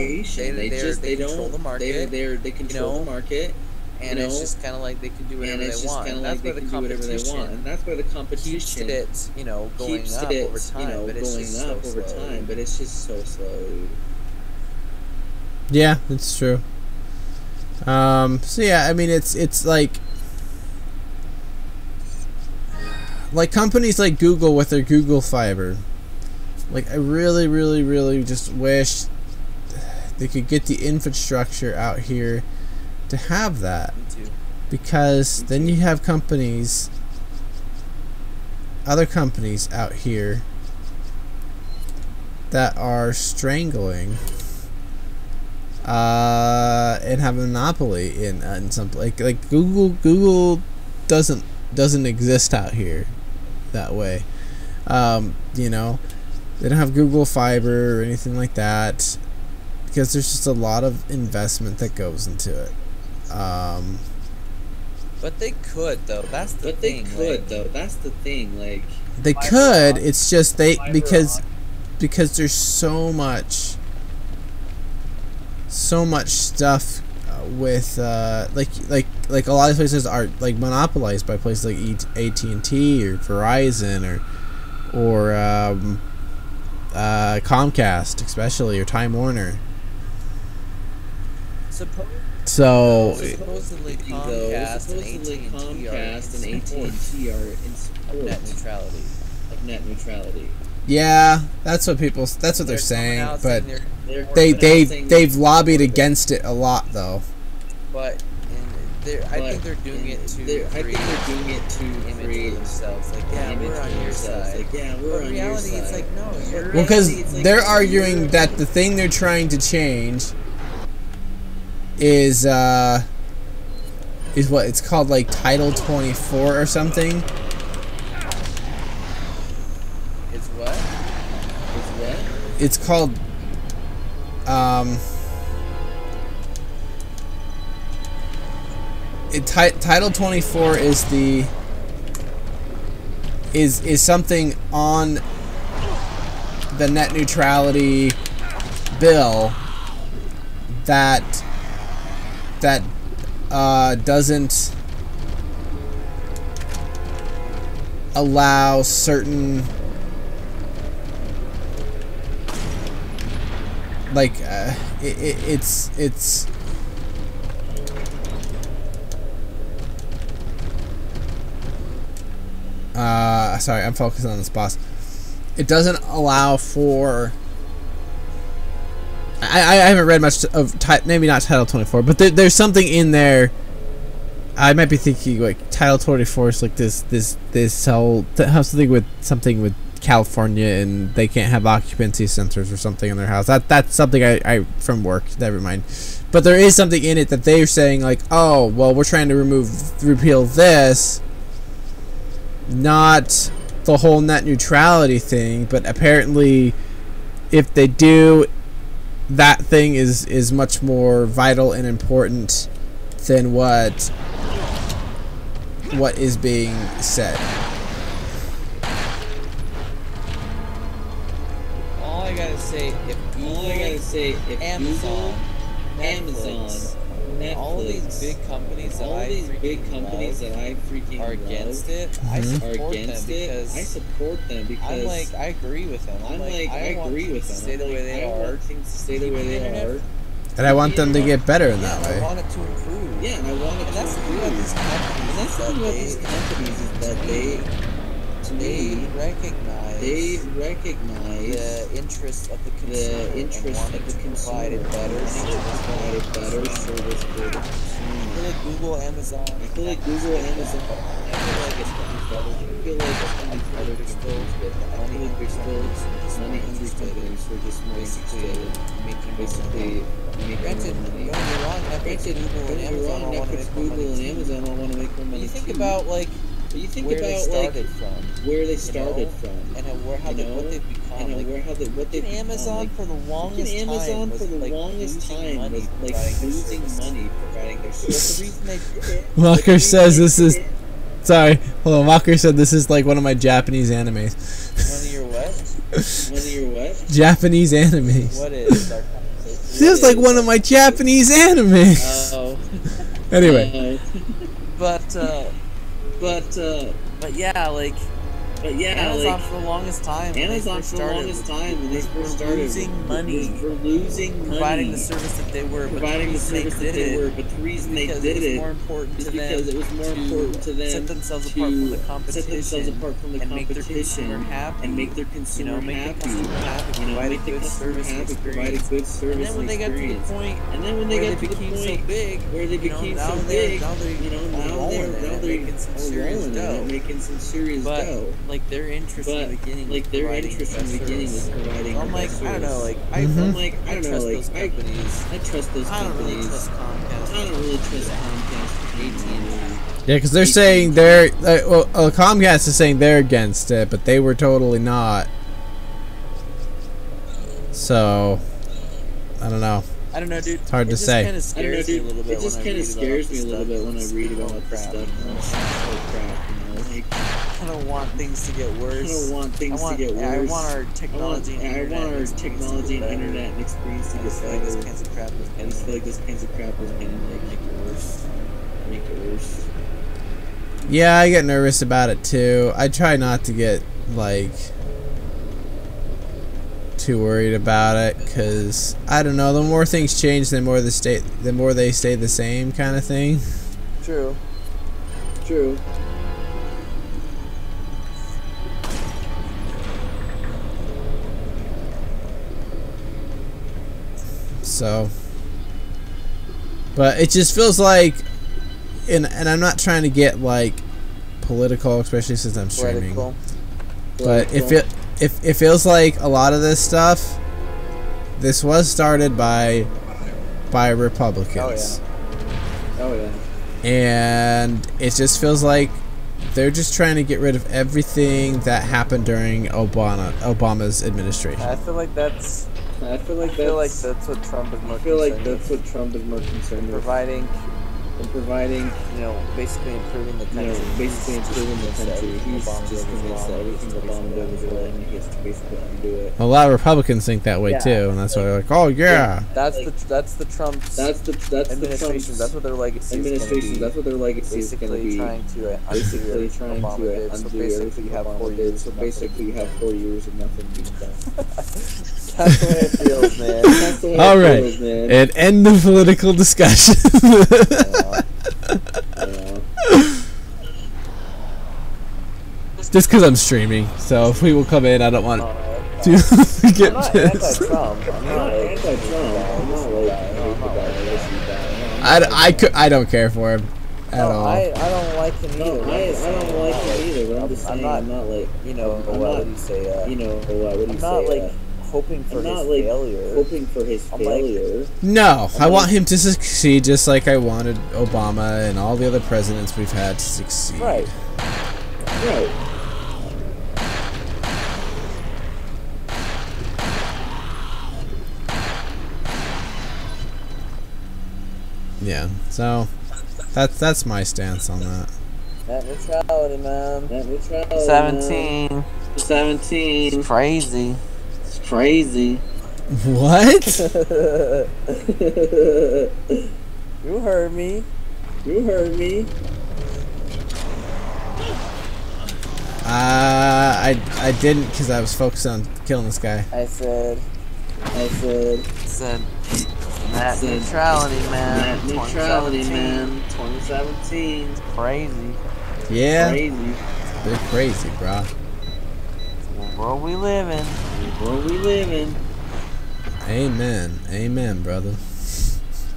the market. They control the market. And it's just kind of like they can do whatever they want. And that's where the competition keeps it, going up over time. But it's just so slow, dude. Yeah, it's true. So yeah, I mean, it's like companies like Google with their Google Fiber. Like, I really, really, really just wish they could get the infrastructure out here to have that. Me too. Because then you have companies, other companies out here that are strangling and have a monopoly in some like Google doesn't exist out here that way. You know, they don't have Google Fiber or anything like that because there's just a lot of investment that goes into it. But they could though. That's the thing. Like they could. It's just because there's so much stuff with like a lot of places are like monopolized by places like AT&T or Verizon or Comcast, especially, or Time Warner. So supposedly Comcast and AT&T are in support of net neutrality. Yeah, that's what they're saying, but they've lobbied against it a lot though. But I think they're doing it to create themselves. Like, yeah, we're on your side. But in reality, it's like, no. Well, because they're arguing that the thing they're trying to change is what it's called, like Title 24 or something. It's what? It's called Title 24 is something on the net neutrality bill that doesn't allow certain like it's sorry, I'm focusing on this boss. It doesn't allow for I haven't read much of maybe not Title 24, but there's something in there. I might be thinking like Title 24 is like this whole has something with California, and they can't have occupancy sensors or something in their house. That's something I from work. Never mind. But there is something in it that they're saying like, oh well, we're trying to repeal this, not the whole net neutrality thing. But apparently, if they do, that thing is much more vital and important than what is being said. All I gotta say, if Amazon, Netflix, all these big companies that I freaking are against it, I support them because I agree with them. I agree with them. Stay the way they are. And I want them to get better in that way. I want it to improve. Yeah, and that's the thing about these companies. Is that they recognize the interests of the consumer and want to provide a better service for the consumer. I feel like Google, Amazon. I feel like it's better. I feel like it's better to still get money interested in just basically making granted, don't get me wrong, Netflix, Google, and Amazon all want to make more money. You think about like where they started from, and what they've become. Amazon for the longest time was like losing money providing their service. The reason they did it. Walker says this is. Sorry, hold on. Walker said this is like one of my Japanese animes. One of your what? Japanese animes. What is? This is like one of my Japanese animes. Anyway. But yeah, like But yeah, Amazon for the longest time. Amazon for the longest time when they first started losing money. For losing money. Providing the service that they were. Providing the service that they were. But the reason they did it was more important to them. Because it was more important to them. Set themselves apart from the competition. Set themselves apart from the competition. And make their consumer happy. You know, make the customer happy. Provide a good service. And then when they got to the point. And then when they got to the point so big, where they became so big, now they're making some serious dough. Making some serious dough. Like their interest in the beginning, was providing. I'm like, I don't know, like I trust those companies. I trust those companies. I don't really trust Comcast. Yeah, because they're saying they're well, Comcast is saying they're against it, but they were totally not. So I don't know. I don't know, dude. It's hard to say. It just kind of scares me a little bit when I read about this stuff. I don't want things to get worse. I want our technology and internet and experience to get better. This kinds of crap is, and I feel like this kinds of crap is gonna like make it worse. Yeah, I get nervous about it too. I try not to get like too worried about it, because I don't know, the more things change, the more they stay the same kind of thing. True. So, but it just feels like, and I'm not trying to get like political, especially since I'm streaming, but it feels like a lot of this stuff, this was started by Republicans. Oh yeah. And it just feels like they're just trying to get rid of everything that happened during Obama's administration. I feel like that's what Trump is more concerned with. Providing, you know, basically improving the country. He's just convinced that everything Obama does is right, and he has to basically undo it. A lot of Republicans think that way too, and that's why they're like, oh yeah. That's the Trump's administration. That's what their legacy is going to be. That's what their legacy is going to be. Trying to undo Obama. So basically, you have 4 years. So basically, you have 4 years of nothing being done. That's the way it feels, man. All right, and end the political discussion. Just because I'm streaming, so if people come in, I don't want to get pissed. I don't care for him at all. I don't like him either. I don't like him either. But I'm not like, you know, what do you say? I'm not like hoping for his failure. No, I want him to succeed just like I wanted Obama and all the other presidents we've had to succeed. Right. Yeah, so that's my stance on that. Net neutrality, man. 17. It's crazy. What? You heard me. I didn't, because I was focused on killing this guy. I said net neutrality, man. 2017. It's crazy. Yeah. They're crazy, bro. The world we live in. Amen, brother.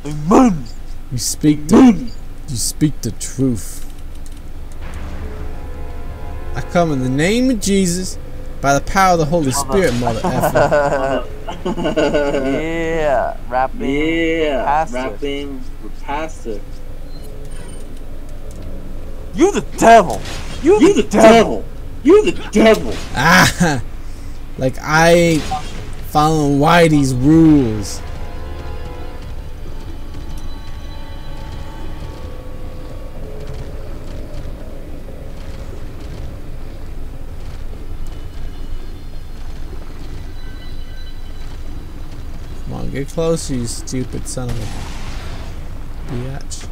Amen. You speak the truth. I come in the name of Jesus, by the power of the Holy Spirit, mother effer. Yeah, rapping with pastor. You the devil. You the devil. Ah, like I following Whitey's rules. Come on, get closer, you stupid son of a bitch.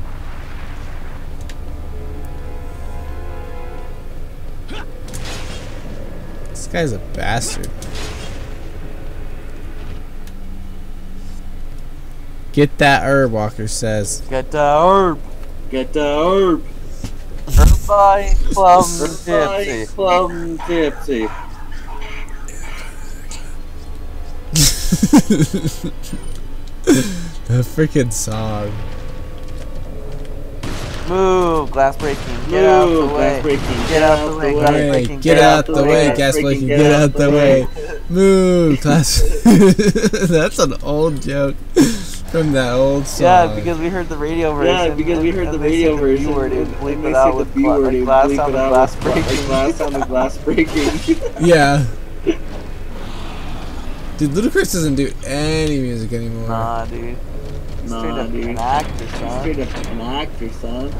guy's a bastard. Get that herb, Walker says. Get the herb. Get the herb. Everybody plum Everybody tipsy. plum tipsy. The freaking song. Move, glass breaking. Get out the way. Glass breaking. Get out the way. Glass Hey, breaking. get out the way, gas breaking, get out the way. Move, class. That's an old joke from that old song. Yeah, because we heard the radio version. Yeah, because we heard the radio version. The B-word, it would And bleep they it out said with the B-word, it would glass bleep on it the out glass with breaking. glass on the glass breaking. Yeah. Dude, Ludacris doesn't do any music anymore. Nah, dude. Nah, Straight up dude. an actor, son. Straight up an actor, son.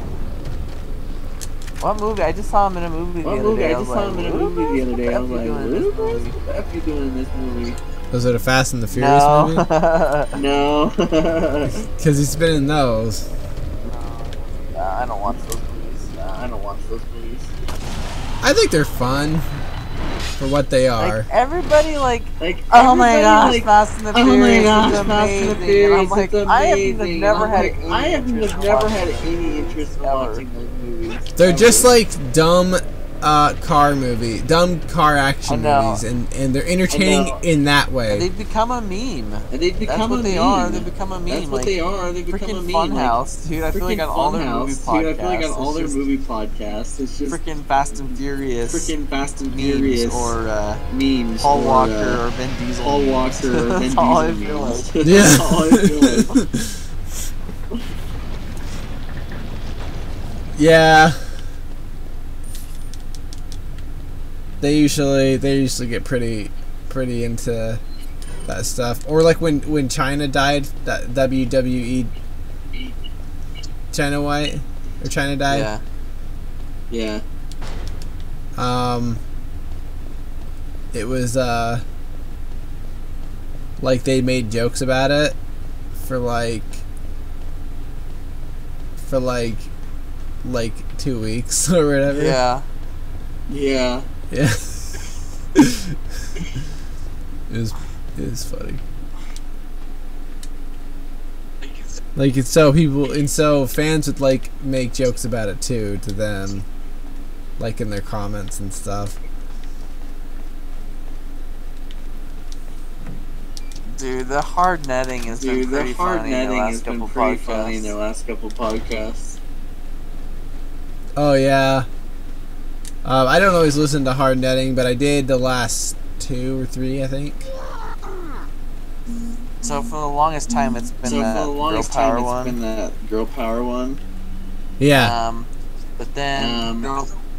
What movie? I just saw him in a movie the What other movie? day. I just saw him in a movie the other day. I was like, Ludacris? what the F you doing in this movie? Was it a Fast and the Furious movie? No. No. Because he's been in those. I don't watch those movies. I don't watch those movies. I think they're fun for what they are. Like, everybody, like, Like, oh my everybody, gosh, like, Fast and the oh Furious my gosh, is Fast and the amazing. Furious And I'm like, is I have amazing. never And had I'm like, any I have interest in never watching had those any interest in ever. watching those movies. They're ever. just like dumb dumb car action I know. movies, and they're entertaining know. in that way. They've become a meme. And they've That's become what a they meme. are. They've become a meme. That's what like, they are. They've become a freaking meme. Funhouse, dude. I feel like on all their movie podcasts. Dude, I feel like on all their it's just movie podcasts, it's just freaking Fast and Furious. freaking Fast and memes Furious or memes. Paul or, Walker or Vin Diesel. Paul memes. Walker or Vin That's all I Diesel feel memes. like. Yeah. That's all I feel like. Yeah. They usually get pretty into that stuff. Or like when China died, that WWE China White or China died. Yeah. It was like they made jokes about it for like 2 weeks or whatever. Yeah. Yeah. Yeah. it was funny. Like it's so people and so fans would like make jokes about it too to them, like in their comments and stuff. Dude, the hard netting has been pretty funny in the last couple podcasts. Oh yeah. I don't always listen to hard netting, but I did the last 2 or 3, I think. So for the longest time, it's been that girl power one. Yeah. But then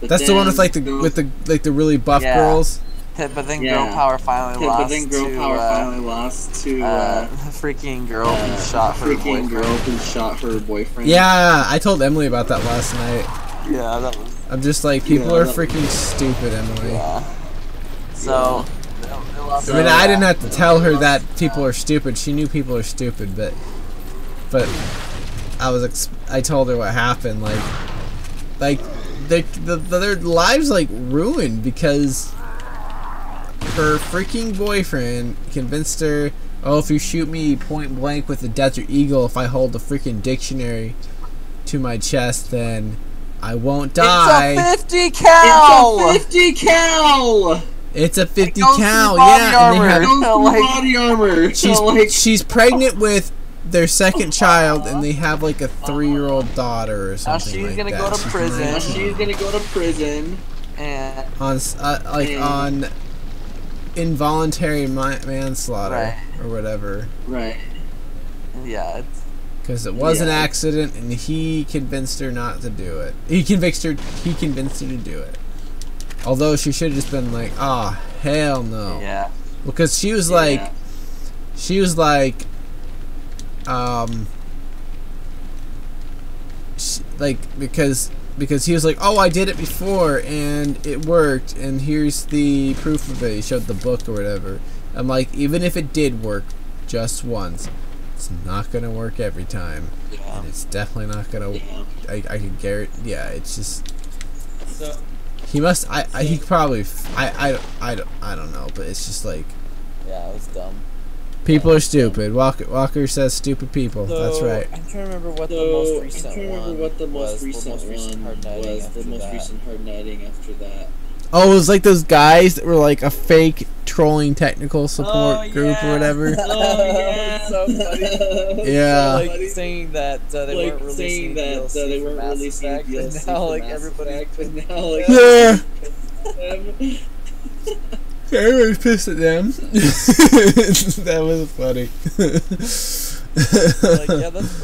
That's the one with like the really buff Yeah. girls. but then Yeah. girl power finally lost. But then girl power finally lost to the freaking girl who shot her freaking boyfriend. girl who shot her boyfriend. Yeah, I told Emily about that last night. Yeah, that was. I'm just like, people are freaking stupid, Emily. Yeah. So. I mean, I didn't have to tell her that people are stupid. She knew people are stupid, but I told her what happened. Like their lives like ruined because her freaking boyfriend convinced her, oh, if you shoot me point blank with a Desert Eagle, if I hold the freaking dictionary to my chest, then I won't die. It's a 50 cal. It's a 50 cal. It's a 50 goes cal, through body yeah. armor. And they have, Body armor. she's pregnant with their second child, and they have like a 3-year-old daughter or something. She's like gonna that. go to She's prison. 19. She's gonna go to prison. And on involuntary manslaughter Right. or whatever. Right. Yeah, it's. Because it was an accident, and he convinced her not to do it. He convinced her to do it. Although she should have just been like, "Ah, oh, hell no." Yeah. Because she was like, because he was like, "Oh, I did it before and it worked, and here's the proof of it." He showed the book or whatever. I'm like, even if it did work just once, it's not gonna work every time, and it's definitely not gonna. I can guarantee. Yeah, it's just. So He must. He probably. I don't know, but it's just like. Yeah, it was dumb. People are stupid. Walker says stupid people. So, That's right. I'm trying to remember what the most recent one was. The most recent hard nighting after that. Oh, it was like those guys that were like a fake trolling technical support group or whatever. Oh yeah, so funny. Yeah. So, like saying that they weren't releasing DLC for Mass Effect, and now like everybody, yeah. Everyone's pissed at them. That was funny. like, yeah, that's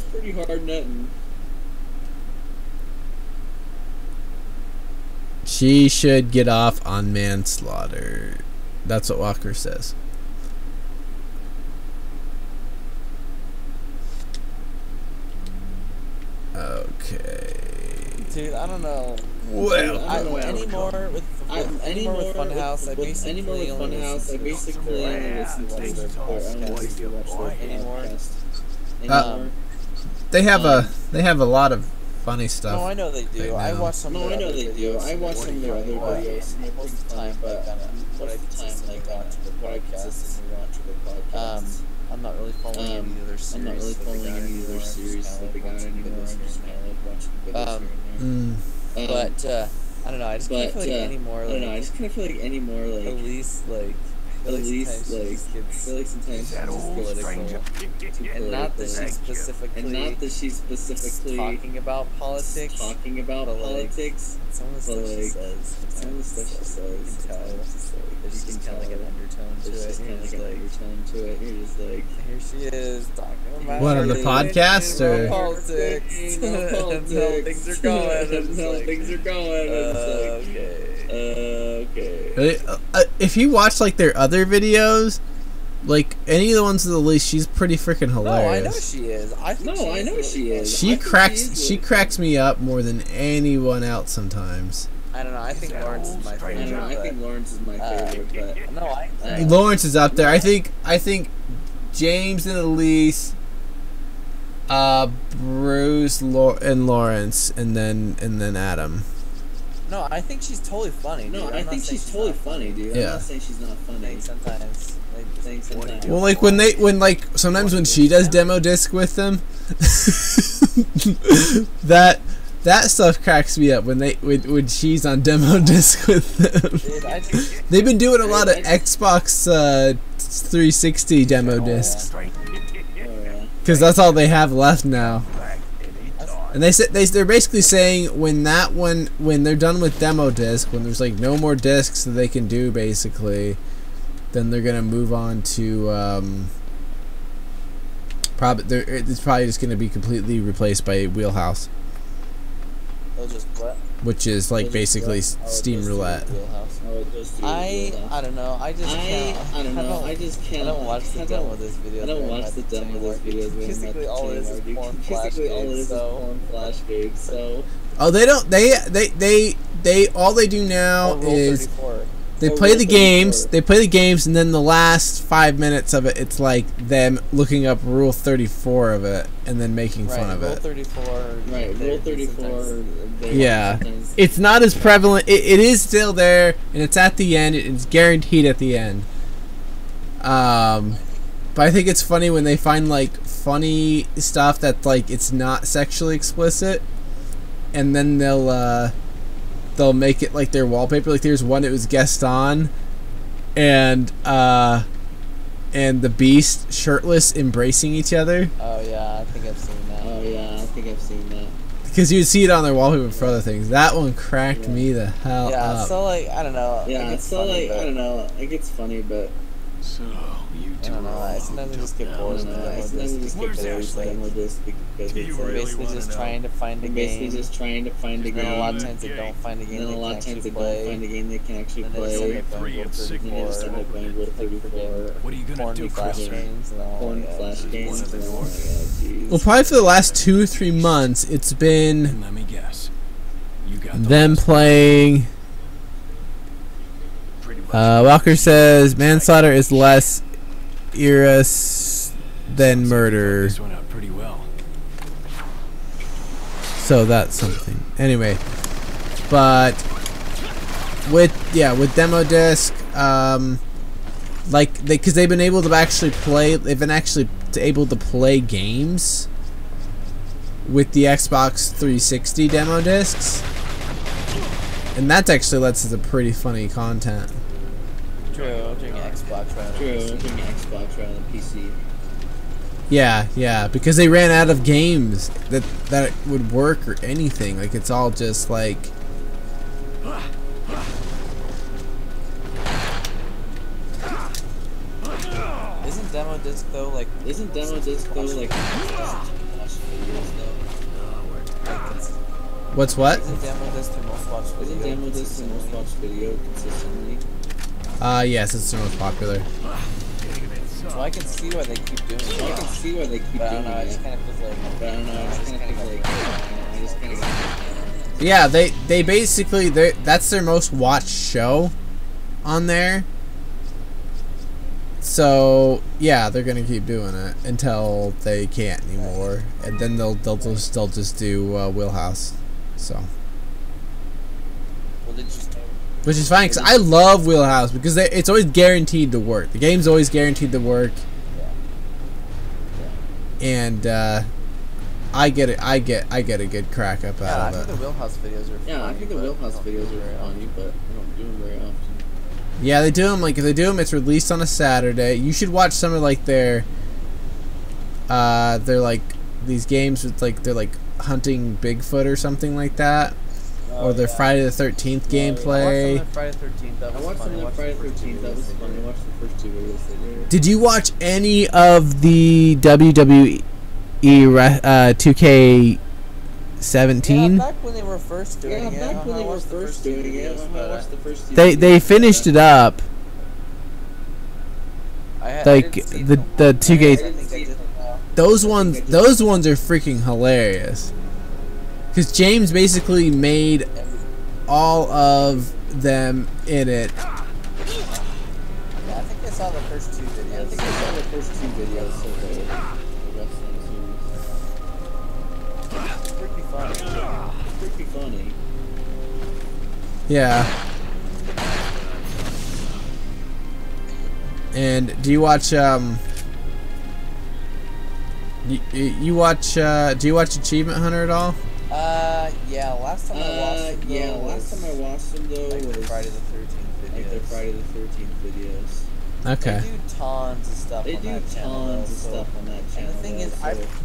pretty hard nutting. She should get off on manslaughter. That's what Walker says. Okay. Dude, I don't know. Well, Anymore with Funhouse, I basically only listen to anymore. they have a lot of funny stuff. No, I know they do. I watch some. I know they do. I watch some of their other videos most of the time, but what I consistently watch the podcasts. I'm not really following any other series. That they got anymore. I'm just kind of like watching videos here and there. But I don't know. I just kind of feel like anymore. Like, at least like. I feel like sometimes she's political. And not that she's specifically talking about politics. Some of the stuff she says. You can tell. There's just kind of like an undertone to it. You're just like, here she is talking about what, on the podcast or politics? And how things are going. Okay. If you watch like their other videos, like any of the ones of the least, she's pretty freaking hilarious. No, I know she is. I know she is. She cracks me up more than anyone else sometimes. I don't know. I think Lawrence is my favorite. But no, Lawrence is up there. I think James and Elise, Bruce, and Lawrence, and then Adam. No, I think she's totally funny, dude. I think she's totally funny, dude. Yeah. I'm not saying she's not funny. Sometimes. Well, like sometimes when she does demo disc with them, that stuff cracks me up when she's on demo disc with them. Dude, they've been doing a lot of Xbox 360 demo discs because that's all they have left now. And they're basically saying when they're done with demo disc, when there's like no more discs that they can do basically, then they're gonna move on to it's probably just gonna be completely replaced by Wheelhouse, which is like basically Steam Roulette. I don't know. I don't watch the demo of this video. Basically, all it is porn flash games. So. Oh, they don't. They all they do now is they play the games. They play the games, and then the last 5 minutes of it, it's like them looking up Rule 34 of it and then making fun of it. Rule 34. Yeah, it's not as prevalent. It is still there, and it's at the end. It's guaranteed at the end. But I think it's funny when they find like funny stuff that like it's not sexually explicit, and then they'll make it like their wallpaper. Like there's one that was Gaston, and the Beast shirtless embracing each other. Oh yeah, I think I've seen that. Because you would see it on their wallpaper for other things. That one cracked me the hell up. Yeah, so like I don't know. It gets funny, but So you two I don't know. I sometimes just get bored of this because Do you it's really basically wanna just know? trying to find a game. And a lot of times they don't find a game And then a lot of times they don't find a game they can actually And then play. they end up Three going and Rule six 34, more. Just end up playing Rule 34. What are you gonna porn do, flash Chris? games and all Porn that. flash games. one of the and all north. that, jeez. Well, probably for the last 2 or 3 months, it's been And let me guess. You got the them last playing. pretty much. Walker says manslaughter is less eros than murder, This one out pretty well. so that's something. Anyway, but with demo disc, like because they've been able to actually play, they've been actually able to play games with the Xbox 360 demo discs, and that's actually lets us a pretty funny content. True, doing Xbox rather than PC. Yeah, because they ran out of games that would work or anything. Like it's all just like. Isn't demo disc though like? What's what? Isn't demo disc the most watched video consistently? Yes, it's the most popular. So I can see why they keep doing it. I just kind of feel like. Yeah, they basically that's their most watched show on there. So yeah, they're gonna keep doing it until they can't anymore, and then they'll just do Wheelhouse. So. Well, which is fine, because I love Wheelhouse, because it's always guaranteed to work. The game's always guaranteed to work. And I get a good crack up out of it. I think the Wheelhouse videos are funny. I think the Wheelhouse videos are funny, but I don't do them very often. Yeah, they do them, like, if they do them, it's released on a Saturday. You should watch some of, like, they're like, these games with, like, they're, like, hunting Bigfoot or something like that. Or their Friday the 13th gameplay. I watched some of Friday the 13th, that was funny. I watched the first 2 videos they did. Did you watch any of the WWE 2K17? Yeah, back when they were first doing it. I watched the first 2 videos. They finished it up. Like the 2K. Those ones are freaking hilarious. Because James basically made all of them in it. Yeah, I think I saw the first 2 videos. So the wrestling series. Pretty funny. Yeah. And do you watch do you watch Achievement Hunter at all? Yeah, last time I watched them though was Friday the 13th videos. Okay. They do tons of stuff on that channel. And the thing is,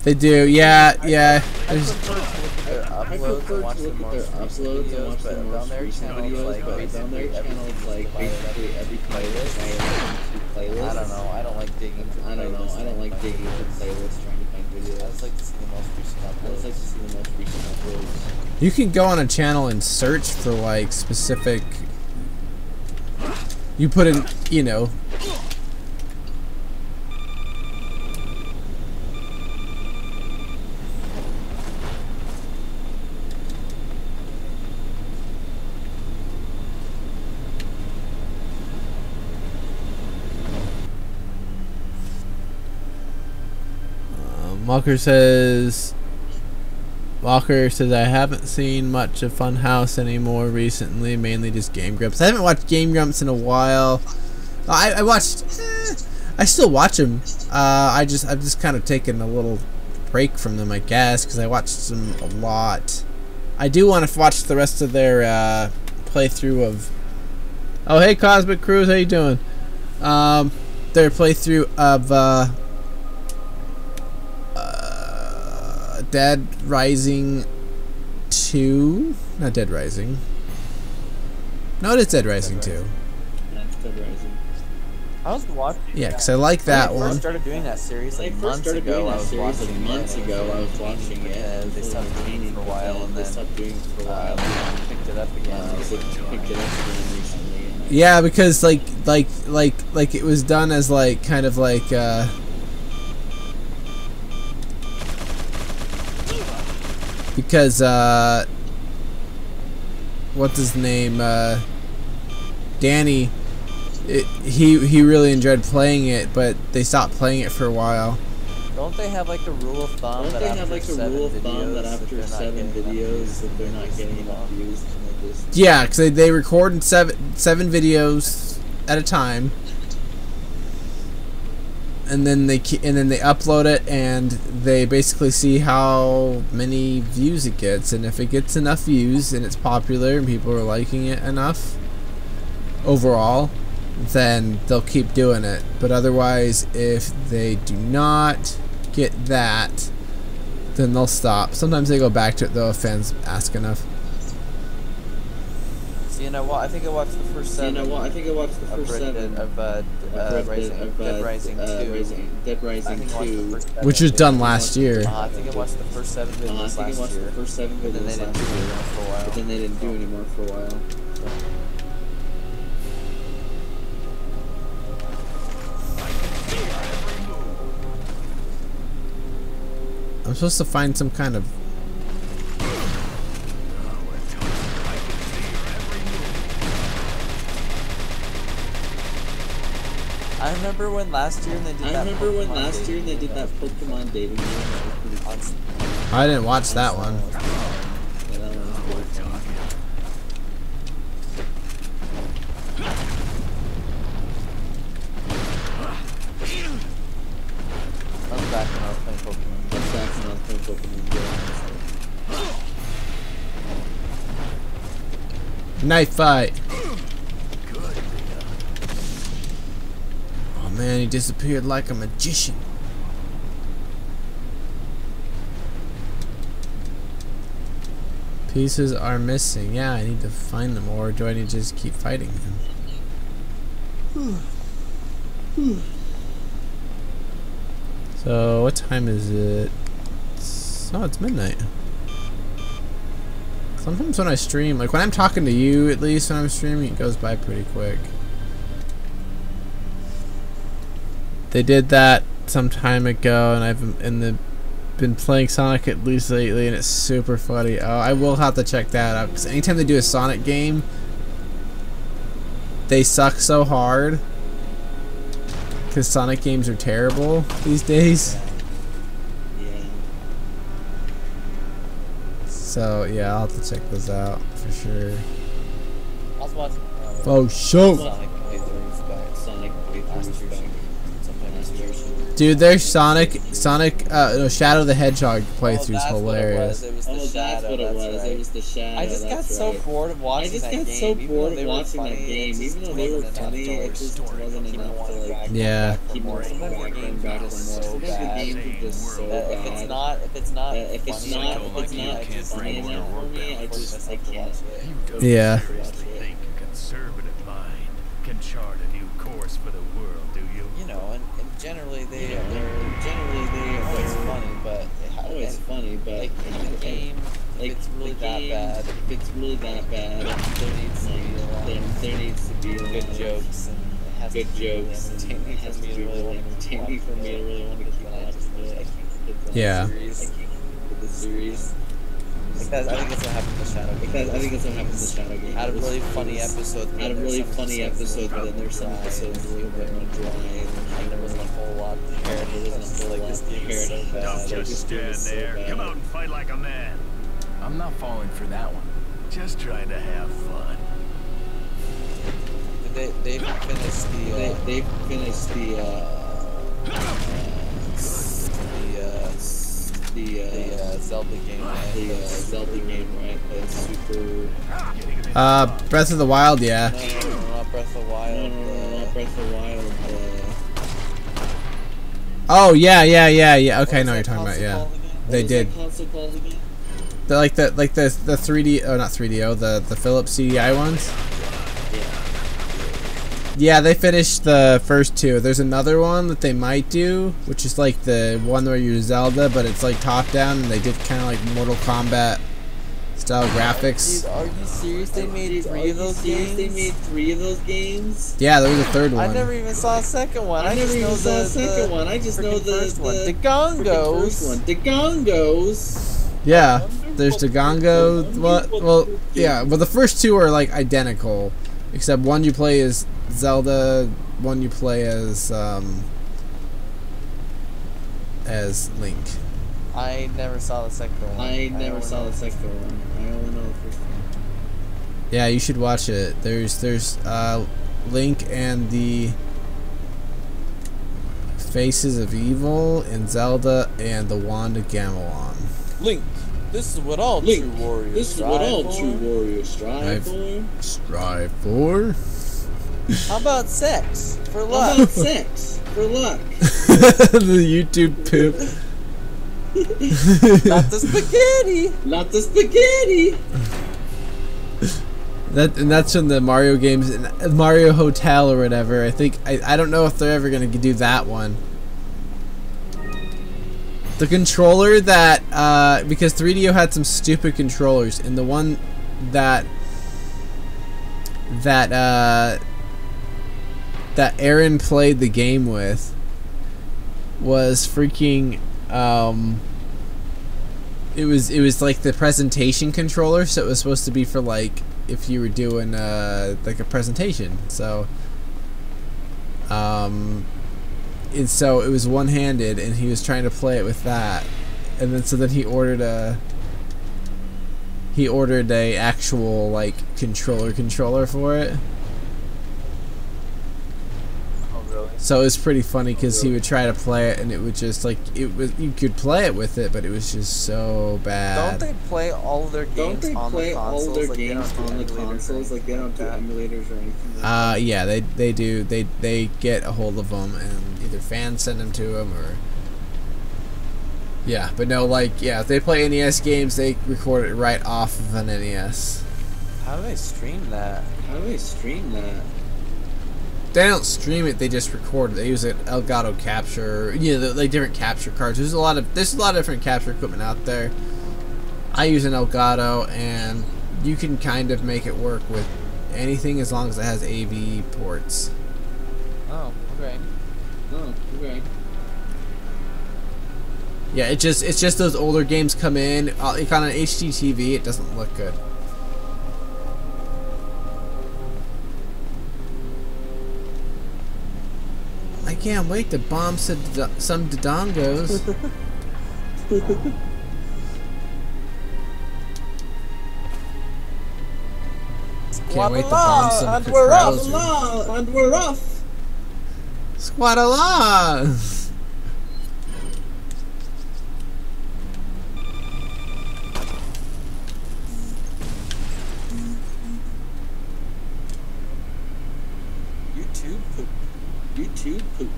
they do, yeah. I prefer to look at their uploads and watch the most recent videos, but on their channel it's like basically every playlist. I don't know, I don't like digging into playlists trying to find videos. I just like to see the most recent uploads. You can go on a channel and search for like specific. You put in, you know. Walker says I haven't seen much of Funhouse anymore recently, mainly just Game Grumps. I haven't watched Game Grumps in a while. I watched. I still watch them. I've just kind of taken a little break from them, I guess, because I watched them a lot. I do want to watch the rest of their playthrough of. Oh, hey, Cosmic Cruise, how you doing? Their playthrough of Dead Rising 2? Not Dead Rising. No, it is Dead Rising 2. Yeah, it's Dead Rising. I was watching. Yeah, because I like that when I one. first started doing that series like months ago. I was watching it, and they stopped doing it for a while, and then picked it up again. Recently. Yeah, because like it was done as like kind of like because what's his name, Danny, he really enjoyed playing it, but they stopped playing it for a while. Don't they have like a rule of thumb that after 7 videos that they're not getting enough views and they just Yeah, because they record in seven videos at a time, and then they upload it, and they basically see how many views it gets, and if it gets enough views and it's popular and people are liking it enough overall, then they'll keep doing it. But otherwise, if they do not get that, then they'll stop. Sometimes they go back to it though if fans ask enough. So you know what? I think I watched the first 7. Dead Rising 2. Which was done last year. I think I watched the first 7 videos last year. But then they didn't do anymore for a while. I'm supposed to find some kind of... I remember when last year they did that Pokemon dating game. That was pretty awesome. I didn't watch that one. Yeah, that one was pretty fun. I'm back when I was playing Pokemon. Knife fight. Oh man, he disappeared like a magician. Pieces are missing. Yeah, I need to find them, or do I need to just keep fighting him? So, what time is it? Oh, it's midnight. Sometimes when I stream, like when I'm talking to you, at least when I'm streaming, it goes by pretty quick. They did that some time ago, and I've been playing Sonic at least lately, and it's super funny. Oh, I will have to check that out, because anytime they do a Sonic game, they suck so hard. Because Sonic games are terrible these days. Yeah. So yeah, I'll have to check those out for sure. I was watching. Oh, show! Sonic playthroughs back. Sometime last year. Dude, there's Sonic, no, Shadow the Hedgehog playthrough's hilarious. It was the Shadow. It was the Shadow. I just got so bored of watching that game. Even though they were funny, it just wasn't enough to like. Yeah. Keep more. Sometimes the games are just so bad. If it's not funny enough for me, I can't. Yeah. Think a conservative mind can chart a new course for the world, do you? You know, and generally they are always funny, but like in the game, like it's really that bad. If it's really that bad, there needs to be good jokes and it has to be entertaining for me to really want to keep watching it. Yeah. I can't keep the series. Because I think that's what happened in the Shadow game. Out of really funny episodes, but then there's some episodes a little bit more dry, and there wasn't a whole lot there. There wasn't a whole lot there. Don't just stand there. Come out and fight like a man. I'm not falling for that one. Just trying to have fun. They've finished the Zelda game, right? That's super. Breath of the Wild, yeah. No, not Breath of the Wild. Not Breath of the Wild. Oh yeah. Okay, I know what you're talking about. Yeah, they did. The 3D, oh not 3DO, the Philips CDI ones. Yeah, they finished the first 2. There's another one that they might do, which is like the one where you're Zelda, but it's like top down, and they did kind of like Mortal Kombat style graphics. Dude, are you serious? They made 3 of those games? Yeah, there was a third one. I never even saw a second one. I just know the first one. The Gongos. Yeah, there's the Gongo. Well, yeah, but the first 2 are like identical, except one you play as Zelda, one you play as Link. I never saw the second one. I only know the first one. Yeah, you should watch it. There's Link and the Faces of Evil and Zelda and the Wand of Gamelon. Link, this is what all true warriors strive for. Strive for? How about sex for luck? The YouTube poop. Not the spaghetti. That's from the Mario games, Mario Hotel or whatever. I think I don't know if they're ever gonna do that one. The controller that because 3DO had some stupid controllers, and the one that Aaron played the game with was freaking it was like the presentation controller, so it was supposed to be for like if you were doing like a presentation. So and so it was one-handed, and he was trying to play it with that, and then so then he ordered a actual like controller for it. So it was pretty funny because he would try to play it, and it would just like you could play it with it, but it was just so bad. Don't they play all of their games on the consoles? Like they don't do emulators or anything. Yeah, they do. They get a hold of them, and either fans send them to them, or yeah. But no, like yeah, if they play NES games, they record it right off of an NES. How do they stream that? They don't stream it; they just record it. They use an Elgato capture, like different capture cards. There's a lot of different capture equipment out there. I use an Elgato, and you can kind of make it work with anything as long as it has AV ports. Oh, okay. Yeah, it's just those older games come in. Like on an HD TV, it doesn't look good. I can't wait to bomb some Dodongos. Can't wait to bomb some Crows. And we're off. Squad-a-la! YouTube poop.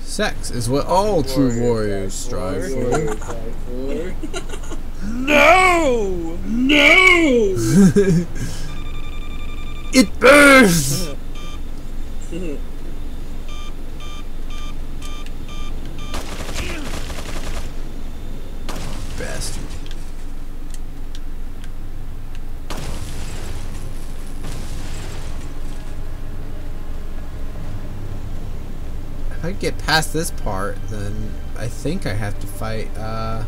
Sex is what all true warriors strive for. No! It burns! Bastard. If I get past this part, then I think I have to fight, oh,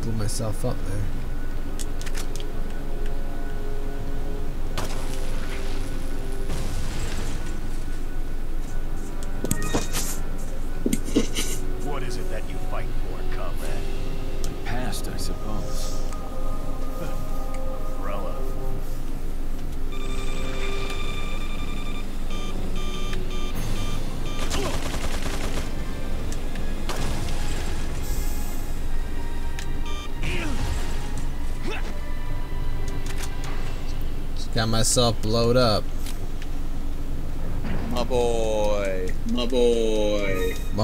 blew myself up there. What is it that you fight for, comrade? Past, I suppose. Umbrella. Just got myself blowed up. My boy. My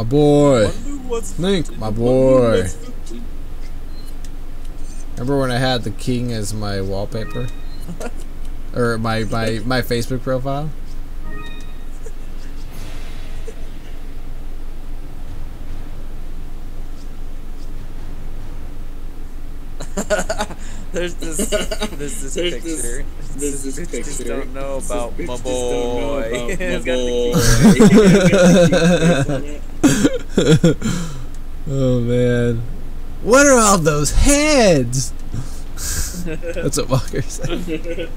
boy. Link, my boy. Remember when I had the king as my wallpaper? Or my Facebook profile? There's this picture. This picture. Don't know about my boy. Oh man. What are all those heads? That's what Walker said.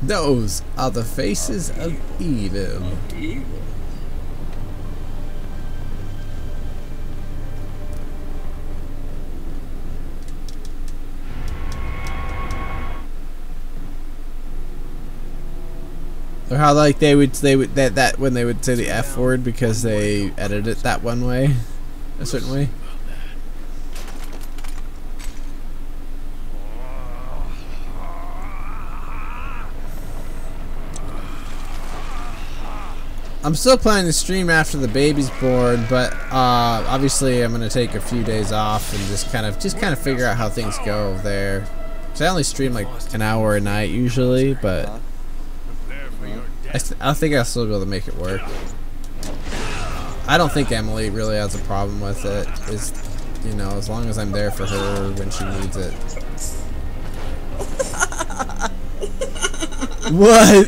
Those are the faces of evil. Or how like they would that when they would say the F word because they edited it that one way, a certain way. I'm still planning to stream after the baby's born, but obviously I'm gonna take a few days off and just kind of figure out how things go there. So I only stream like an hour a night usually, but I think I'll still be able to make it work. I don't think Emily really has a problem with it. Is, you know, as long as I'm there for her when she needs it. What?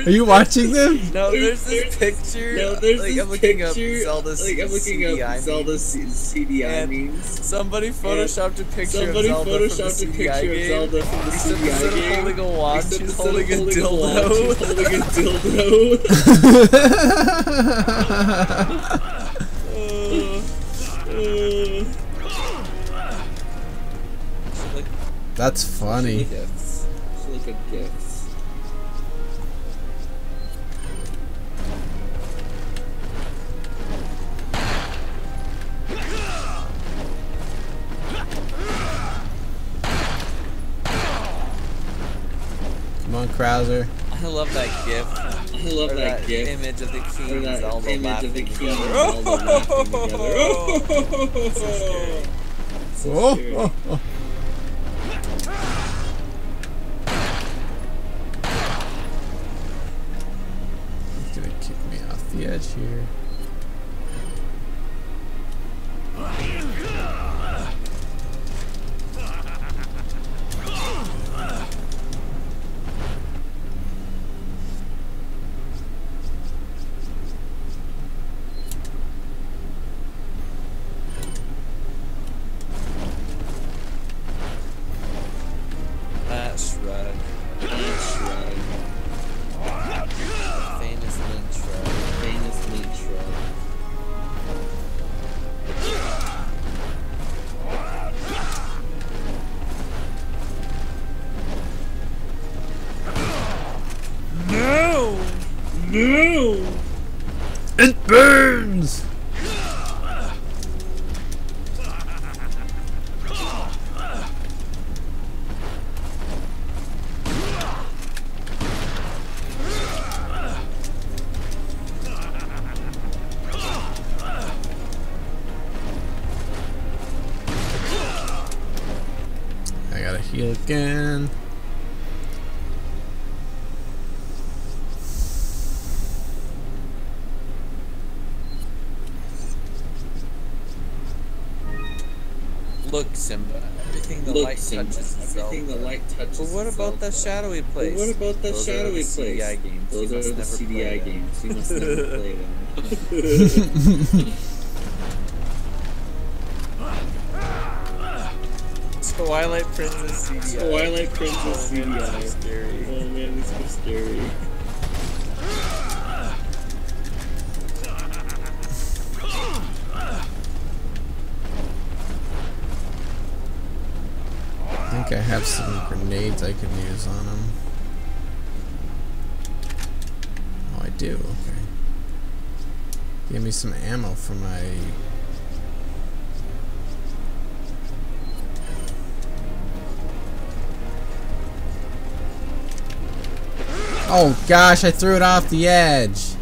Are you watching them? No, there's this picture. No, there's like, I'm looking up Zelda CDI memes. Somebody photoshopped a picture of Zelda from the CDI game. Except instead of holding a wand, she's holding a dildo. That's funny. Gifts. Look at gifts. Come on, Krauser. I love that gif. I love that gif. Image of the king and Zelda laughing together. Oh, oh, oh. He's gonna kick me off the edge here. No! It burns! I gotta heal again. Look, Simba. Everything the light touches is Zelda. But what about the shadowy place? What about the shadowy place? CDI games. Those are the CDI games. You must never play them. Twilight Princess CDI. Twilight Princess CDI. Scary. Oh man, this is scary. I think I have some grenades I can use on him. Oh, I do. Okay. Give me some ammo for my... Oh gosh, I threw it off the edge.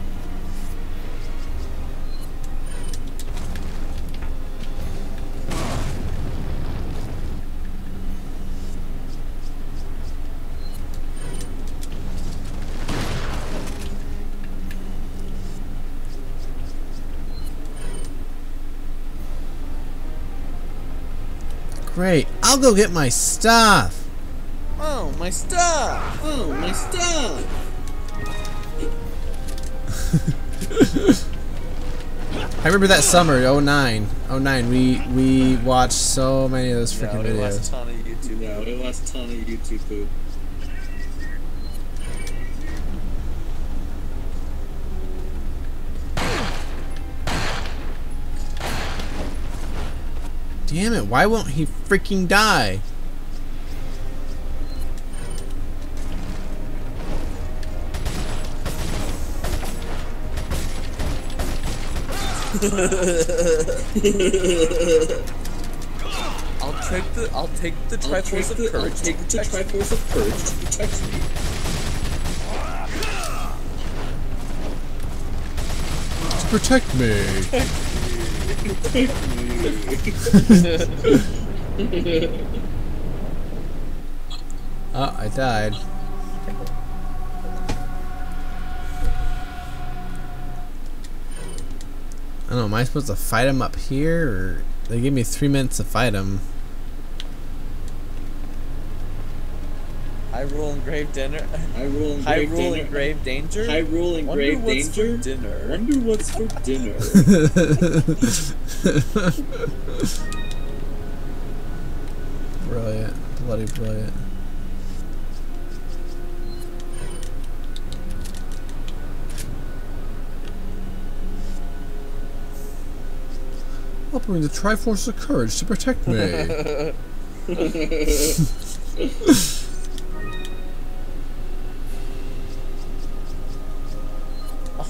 Great, I'll go get my stuff. Oh, my stuff! Oh, my stuff! I remember that summer, 09. 09, we watched so many of those freaking videos. We watched a ton of YouTube. Yeah, we watched a ton of YouTube food. Damn it, why won't he freaking die? I'll take the Triforce of Courage to protect me. Protect me. Oh, I died. I don't know, am I supposed to fight him up here? Or they gave me 3 minutes to fight him. I rule in grave dinner. I rule in High grave rule dinner. in grave danger. High rule in Wonder grave what's danger. for dinner. Wonder what's for dinner. Brilliant. Bloody brilliant. I'll bring the Triforce of Courage to protect me.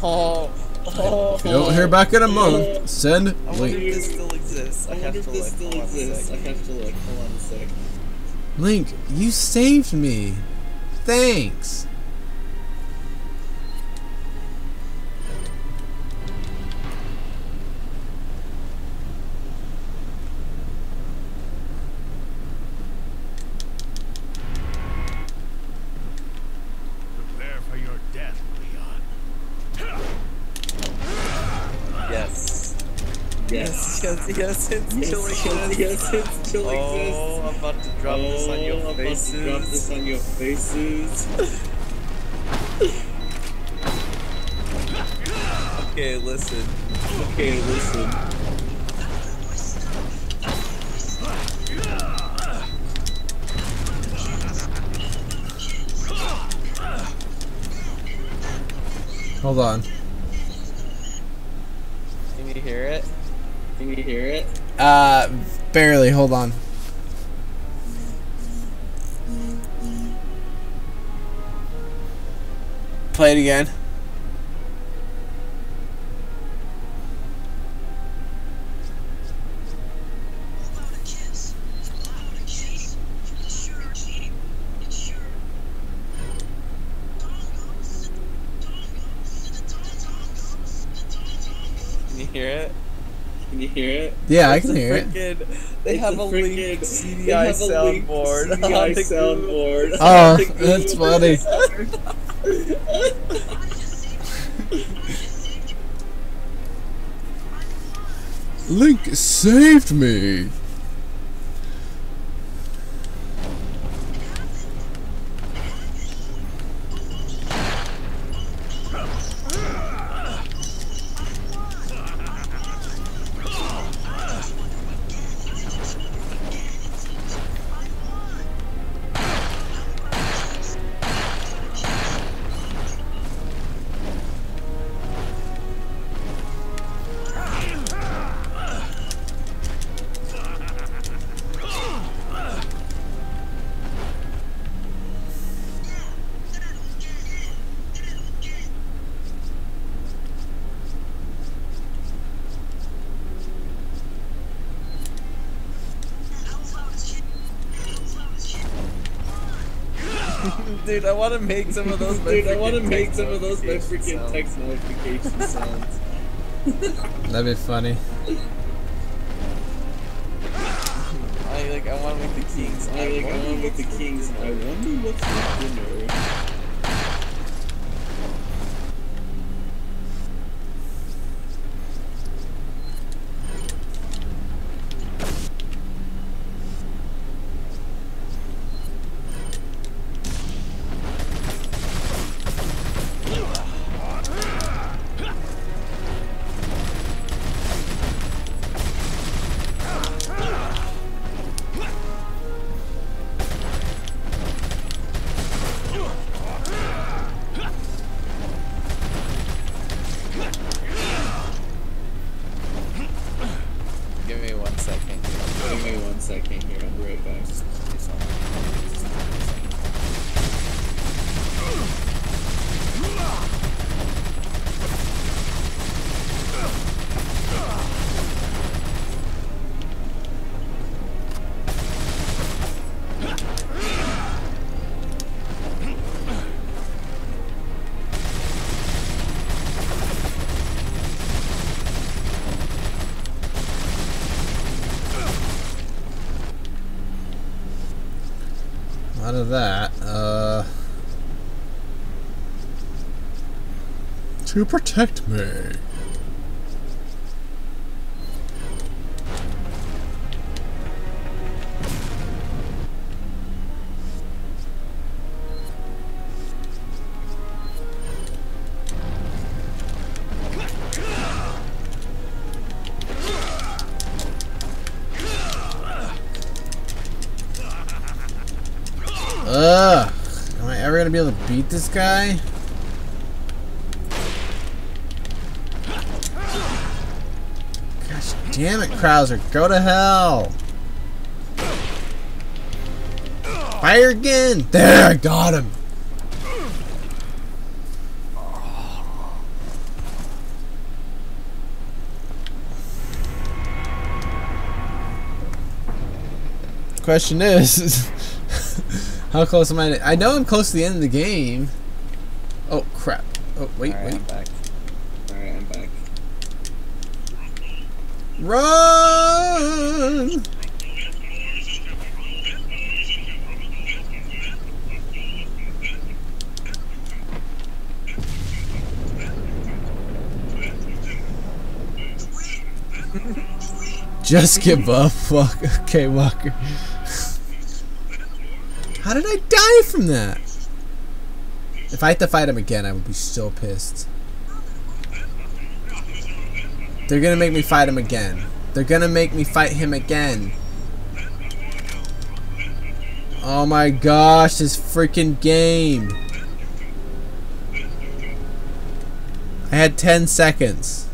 If you don't hear back in a month, send I wonder Link. if this still exists. I have to look. Hold on a sec. Hold on a sec. Link, you saved me. Thanks. Prepare for your death, Leon. Yes. Yes. Yes, it still exists. Yes, it still exists. Oh, I'm about to drop this on your I'm about to faces. drop this on your faces. Okay, listen. Okay, listen. Hold on. Can you hear it? Can you hear it? Barely. Hold on. Play it again. Can you hear it? Can you hear it? Yeah, I can hear it. They have a linked CDI soundboard on the soundboard. Oh, that's funny. Link saved me. Dude, I want to make some of those. Dude, I want to make some of those by freaking text notification sounds. That'd be funny. I want to make the kings. I want to make the kings. I wonder what's for dinner. out of that. To protect me. Ugh! Am I ever gonna be able to beat this guy? Gosh damn it, Krauser, go to hell! Fire again! There, I got him! Question is, how close am I? I know I'm close to the end of the game. Oh crap! Oh wait, Alright, wait. I'm back. Alright, I'm back. Run! Just give up, fuck. Okay, Walker. How did I die from that? If I had to fight him again, I would be so pissed. They're gonna make me fight him again. They're gonna make me fight him again. Oh my gosh, this freaking game. I had 10 seconds.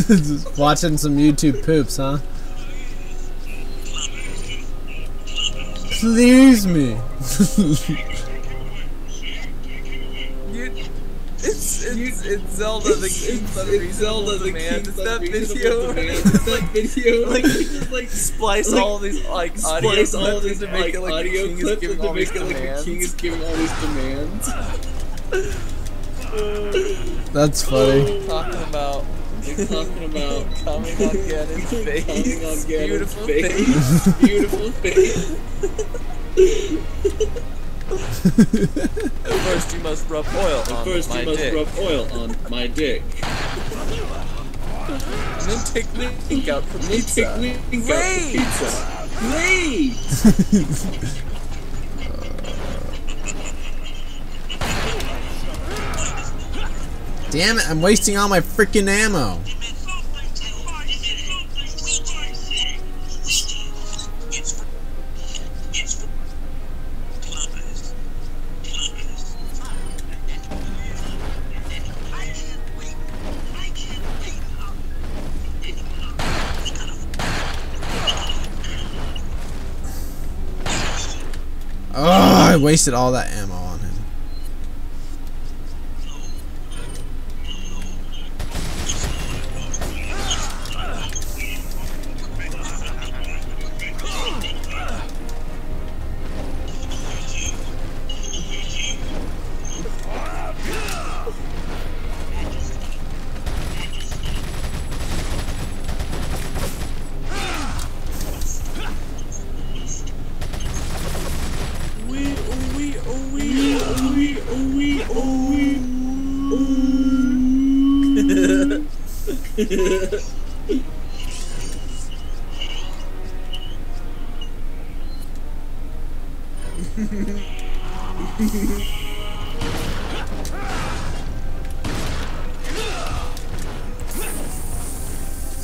Just watching some YouTube poops, huh? Please me. It's Zelda the King's Unreasonable Demand. It's that video. It's that video. Like you just like splice all these like audio clips to make it like the king is giving all these demands. King is giving all these demands. That's funny. Talking about coming on Ganon's face. Coming on Ganon's Beautiful face. face. Beautiful face. First, you must rub oil on First, my you must dick. rub oil on my dick. And then take wink out for pizza. Wait! Damn it, I'm wasting all my freaking ammo. Oh, I wasted all that ammo on him.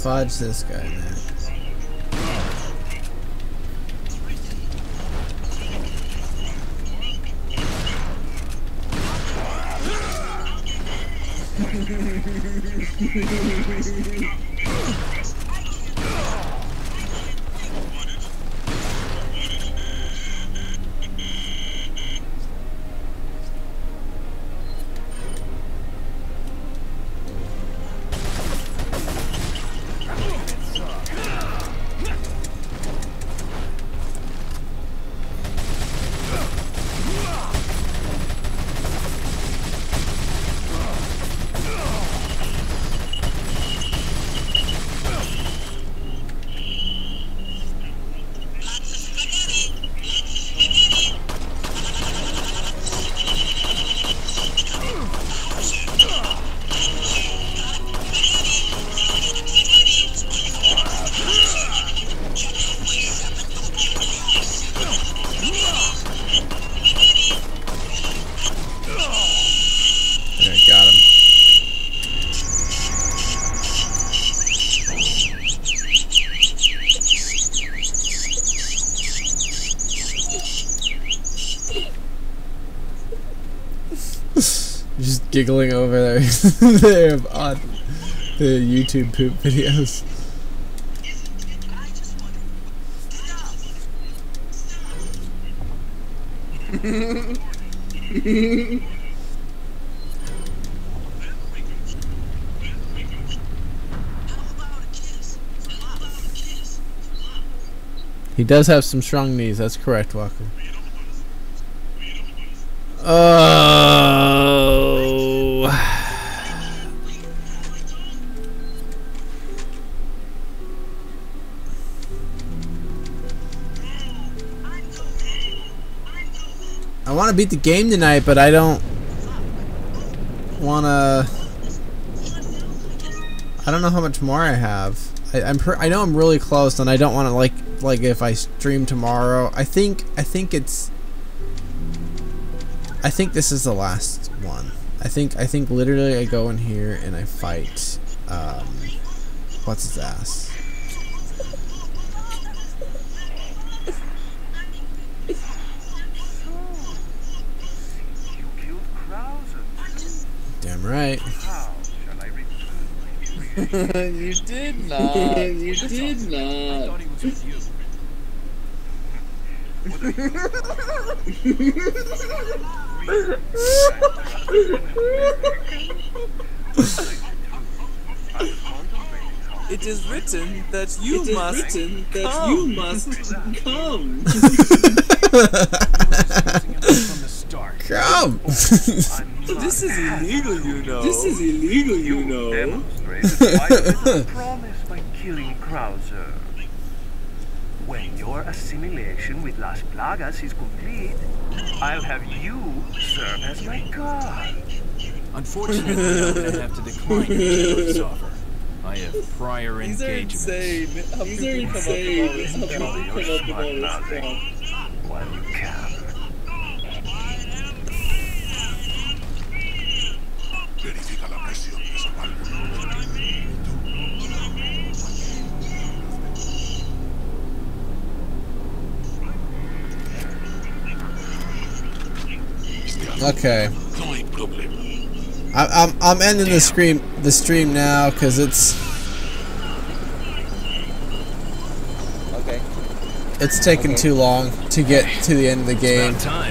Fudge this guy, man. giggling over there. They're on the YouTube poop videos. He does have some strong knees, that's correct, Walker. Oh. I want to beat the game tonight, but I don't want to. I don't know how much more I have. I know I'm really close, and I don't want to like if I stream tomorrow. I think this is the last one. I think literally I go in here and I fight what's his ass. Damn right. You did not. You did not. It is written that you must come. Come. This is illegal, you know. This is illegal, you know. Demonstrated promise by killing Krauser. When your assimilation with Las Plagas is complete, I'll have you serve as my guard. Unfortunately, I'm gonna have to decline your generous offer. I have prior These are engagements. insane. How These people are come up with all this insane. stuff? How people come up with all this stuff. While you can. Verifica la presión de esa válvula. Okay. No hay problema. I'm ending the stream now because it's taking too long to get to the end of the game. Sorry,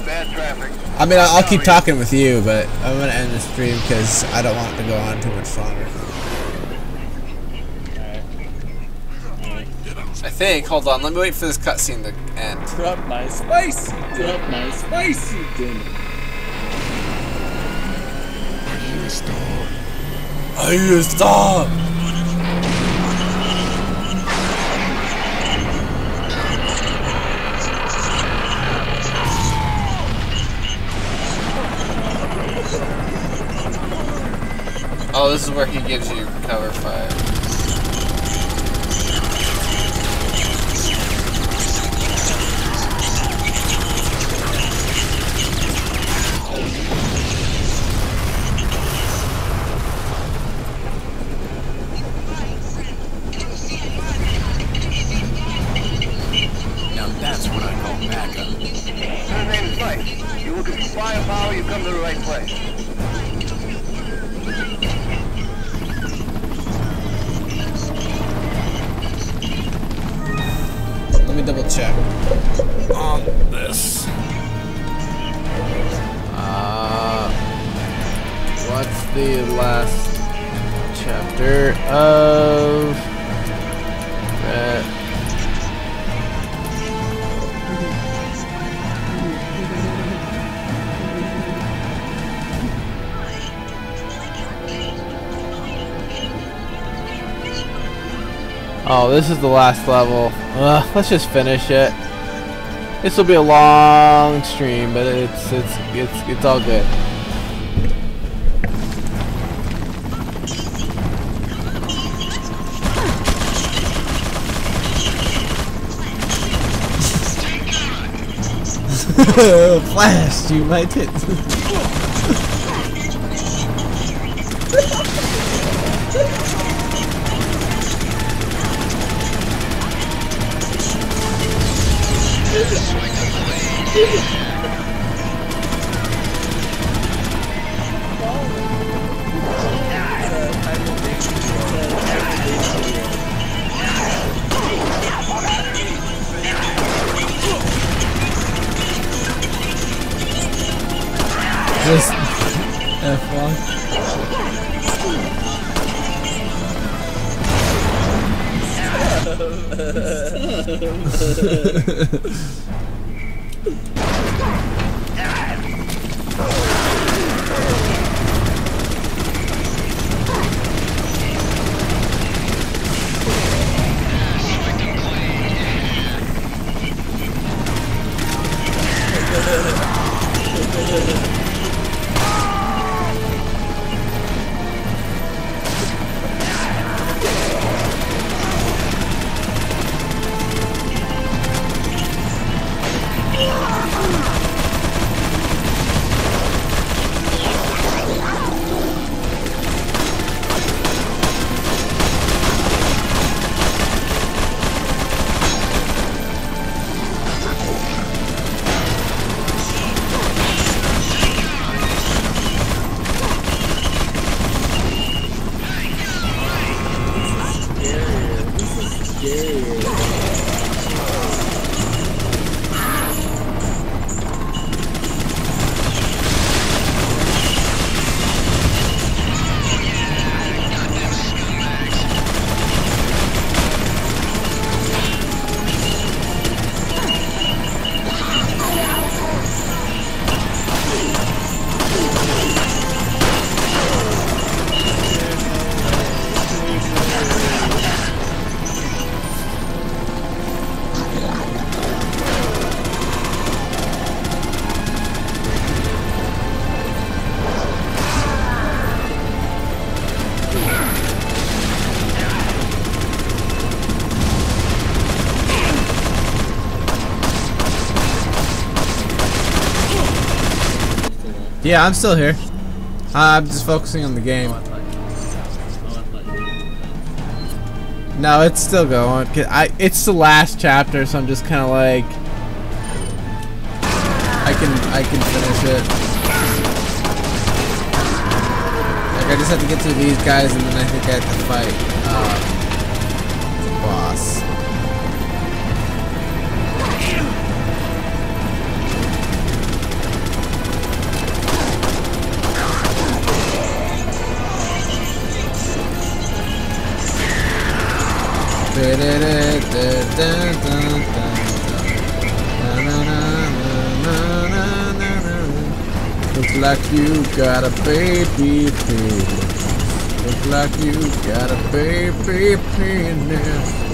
bad traffic. I mean, I'll keep talking with you, but I'm gonna end the stream because I don't want it to go on too much longer. I think. Hold on. Let me wait for this cutscene to end. Drop my spicy. Drop my spicy dinner. Are you a star? Oh, this is where he gives you cover fire. Now that's what I call backup. Her name's Mike. You're looking for firepower, you've come to the right place. Let me double check on this. What's the last chapter of Red? Oh, this is the last level. Let's just finish it. This will be a long stream, but it's all good. Flash, you might hit. Yeah, I'm still here. I'm just focusing on the game. No, it's still going. It's the last chapter, so I'm just kind of like, I can finish it. Like I just have to get through these guys, and then I think I have to fight the boss. Looks like you got a baby penis. Looks like you got a baby penis.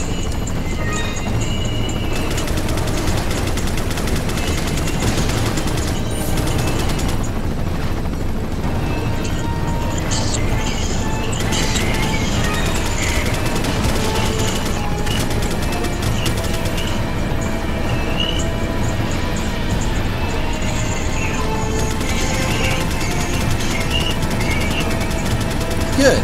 Good.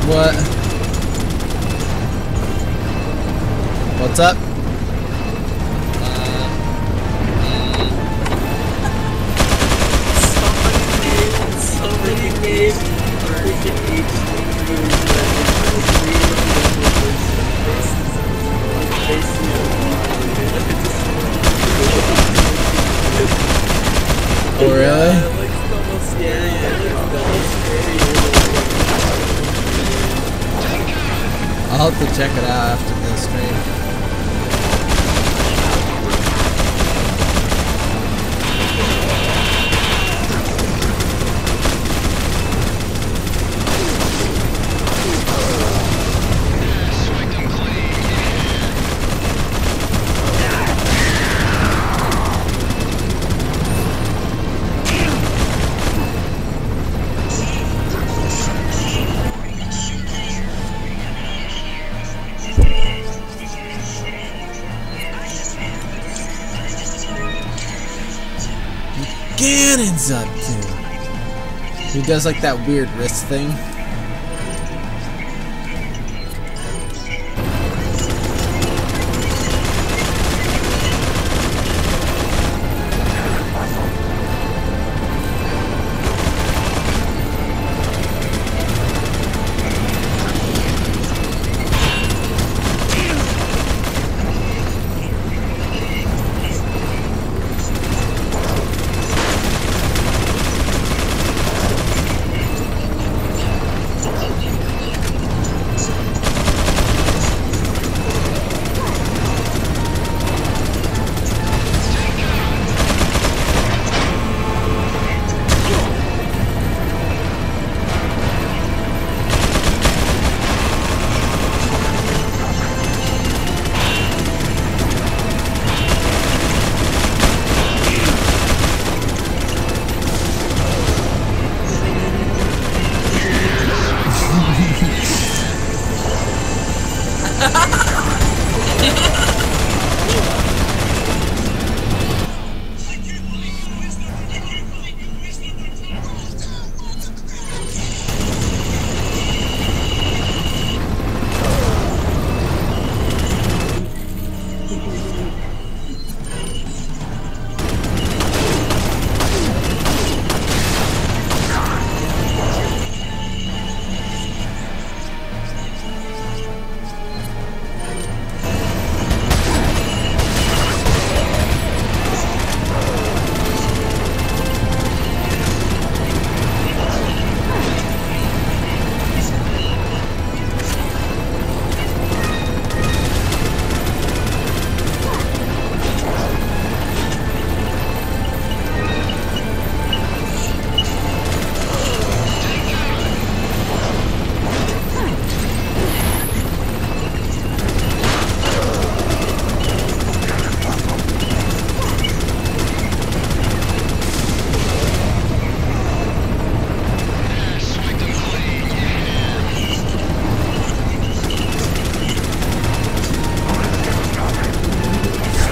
What? What's up? Somebody made freaking Oh really? I'll have to check it out after the stream. Ganon's up to? He does like that weird wrist thing.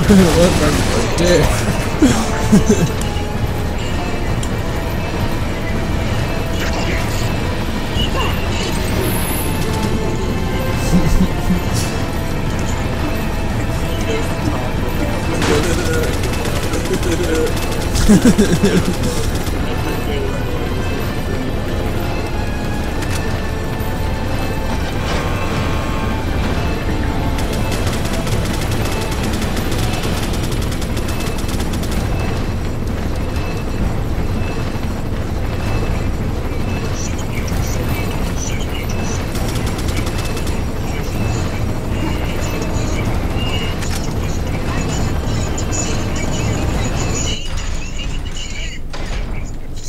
What the dick?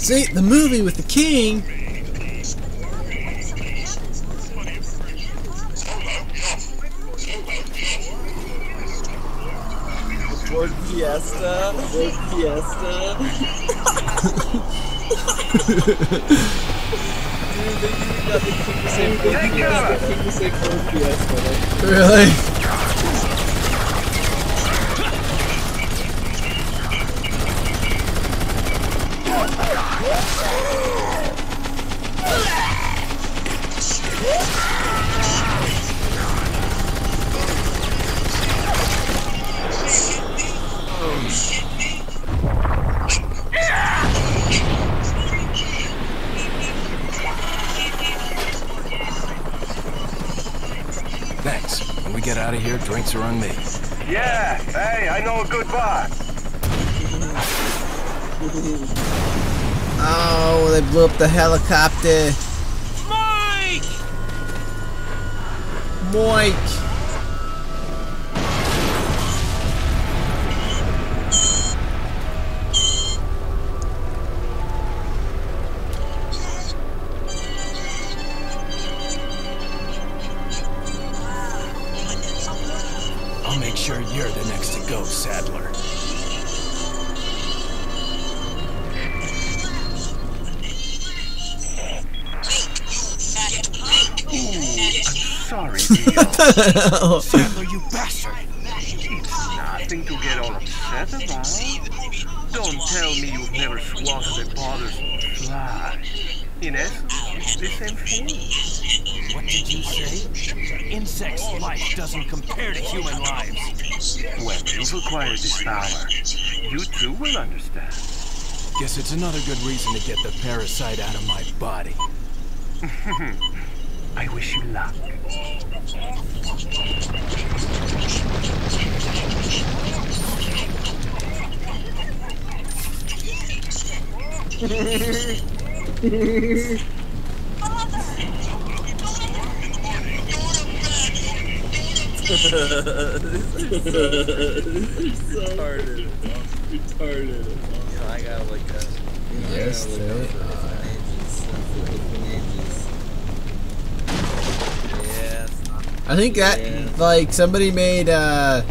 See, the movie with the king. Ford Fiesta. Ford Fiesta. Dude, they even got the king to say Ford Fiesta. The king to say Ford Fiesta. Really? Thanks. When we get out of here, drinks are on me. Yeah, hey, I know a good bar. Oh, they blew up the helicopter. Mike! I'll make sure you're the next to go, Sadler. Sorry, Leo. Sadler, you bastard! Nothing to get all upset about. Don't tell me you've never swatted a bother's fly. In essence, it's the same thing. What did you say? Insects' life doesn't compare to human lives. When you've acquired this power, you too will understand. Guess it's another good reason to get the parasite out of my body. I wish you luck. Retarded. Retarded. You know, I got like a. You know, Yes, I they got Yes. I think that, like, somebody made, that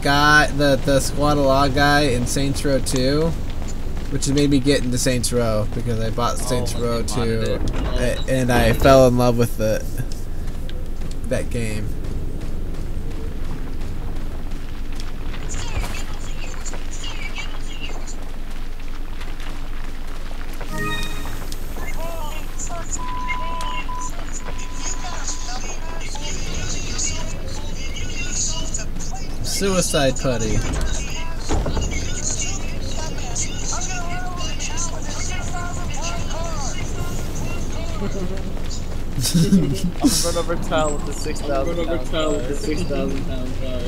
guy, the Squad-a-Law guy in Saints Row 2, which has made me get into Saints Row, because I bought Saints Row 2, and I fell in love with that game. Suicide Putty. I'm gonna run over Tal with the 6,000 pound car.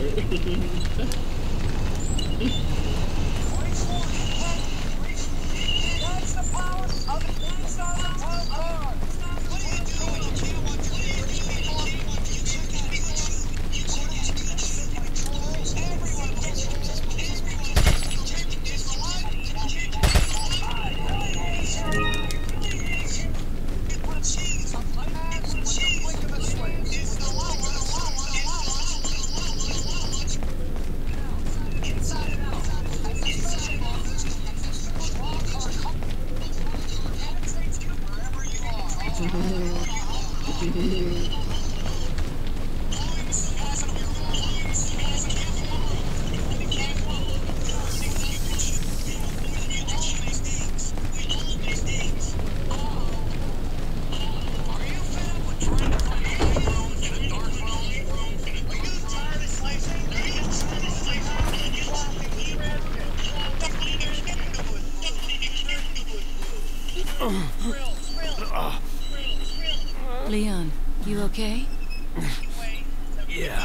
okay? Yeah.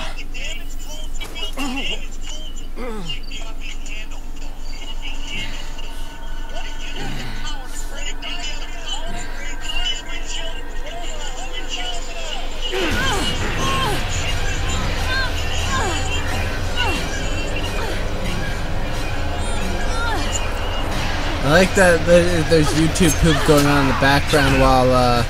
I like that there's YouTube poop going on in the background while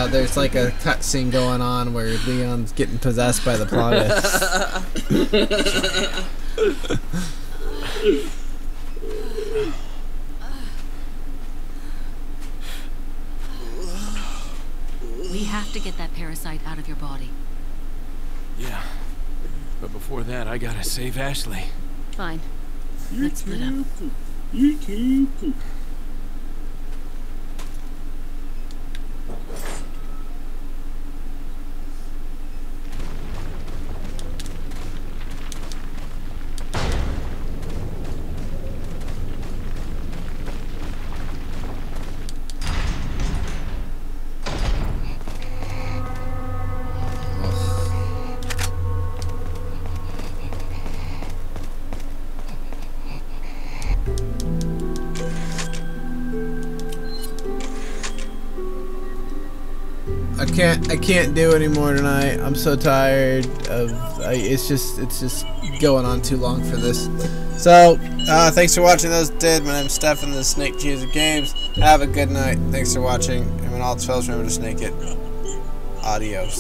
there's like a cutscene going on where Leon's getting possessed by the Plagas. We have to get that parasite out of your body. Yeah. But before that, I gotta save Ashley. Fine. Let's split up. I can't do anymore tonight. I'm so tired of it's just going on too long for this. So thanks for watching those did. My name's Stefan, the Snake Cheese of Games. Have a good night. Thanks for watching, and when all else fails, remember to snake it. Adios.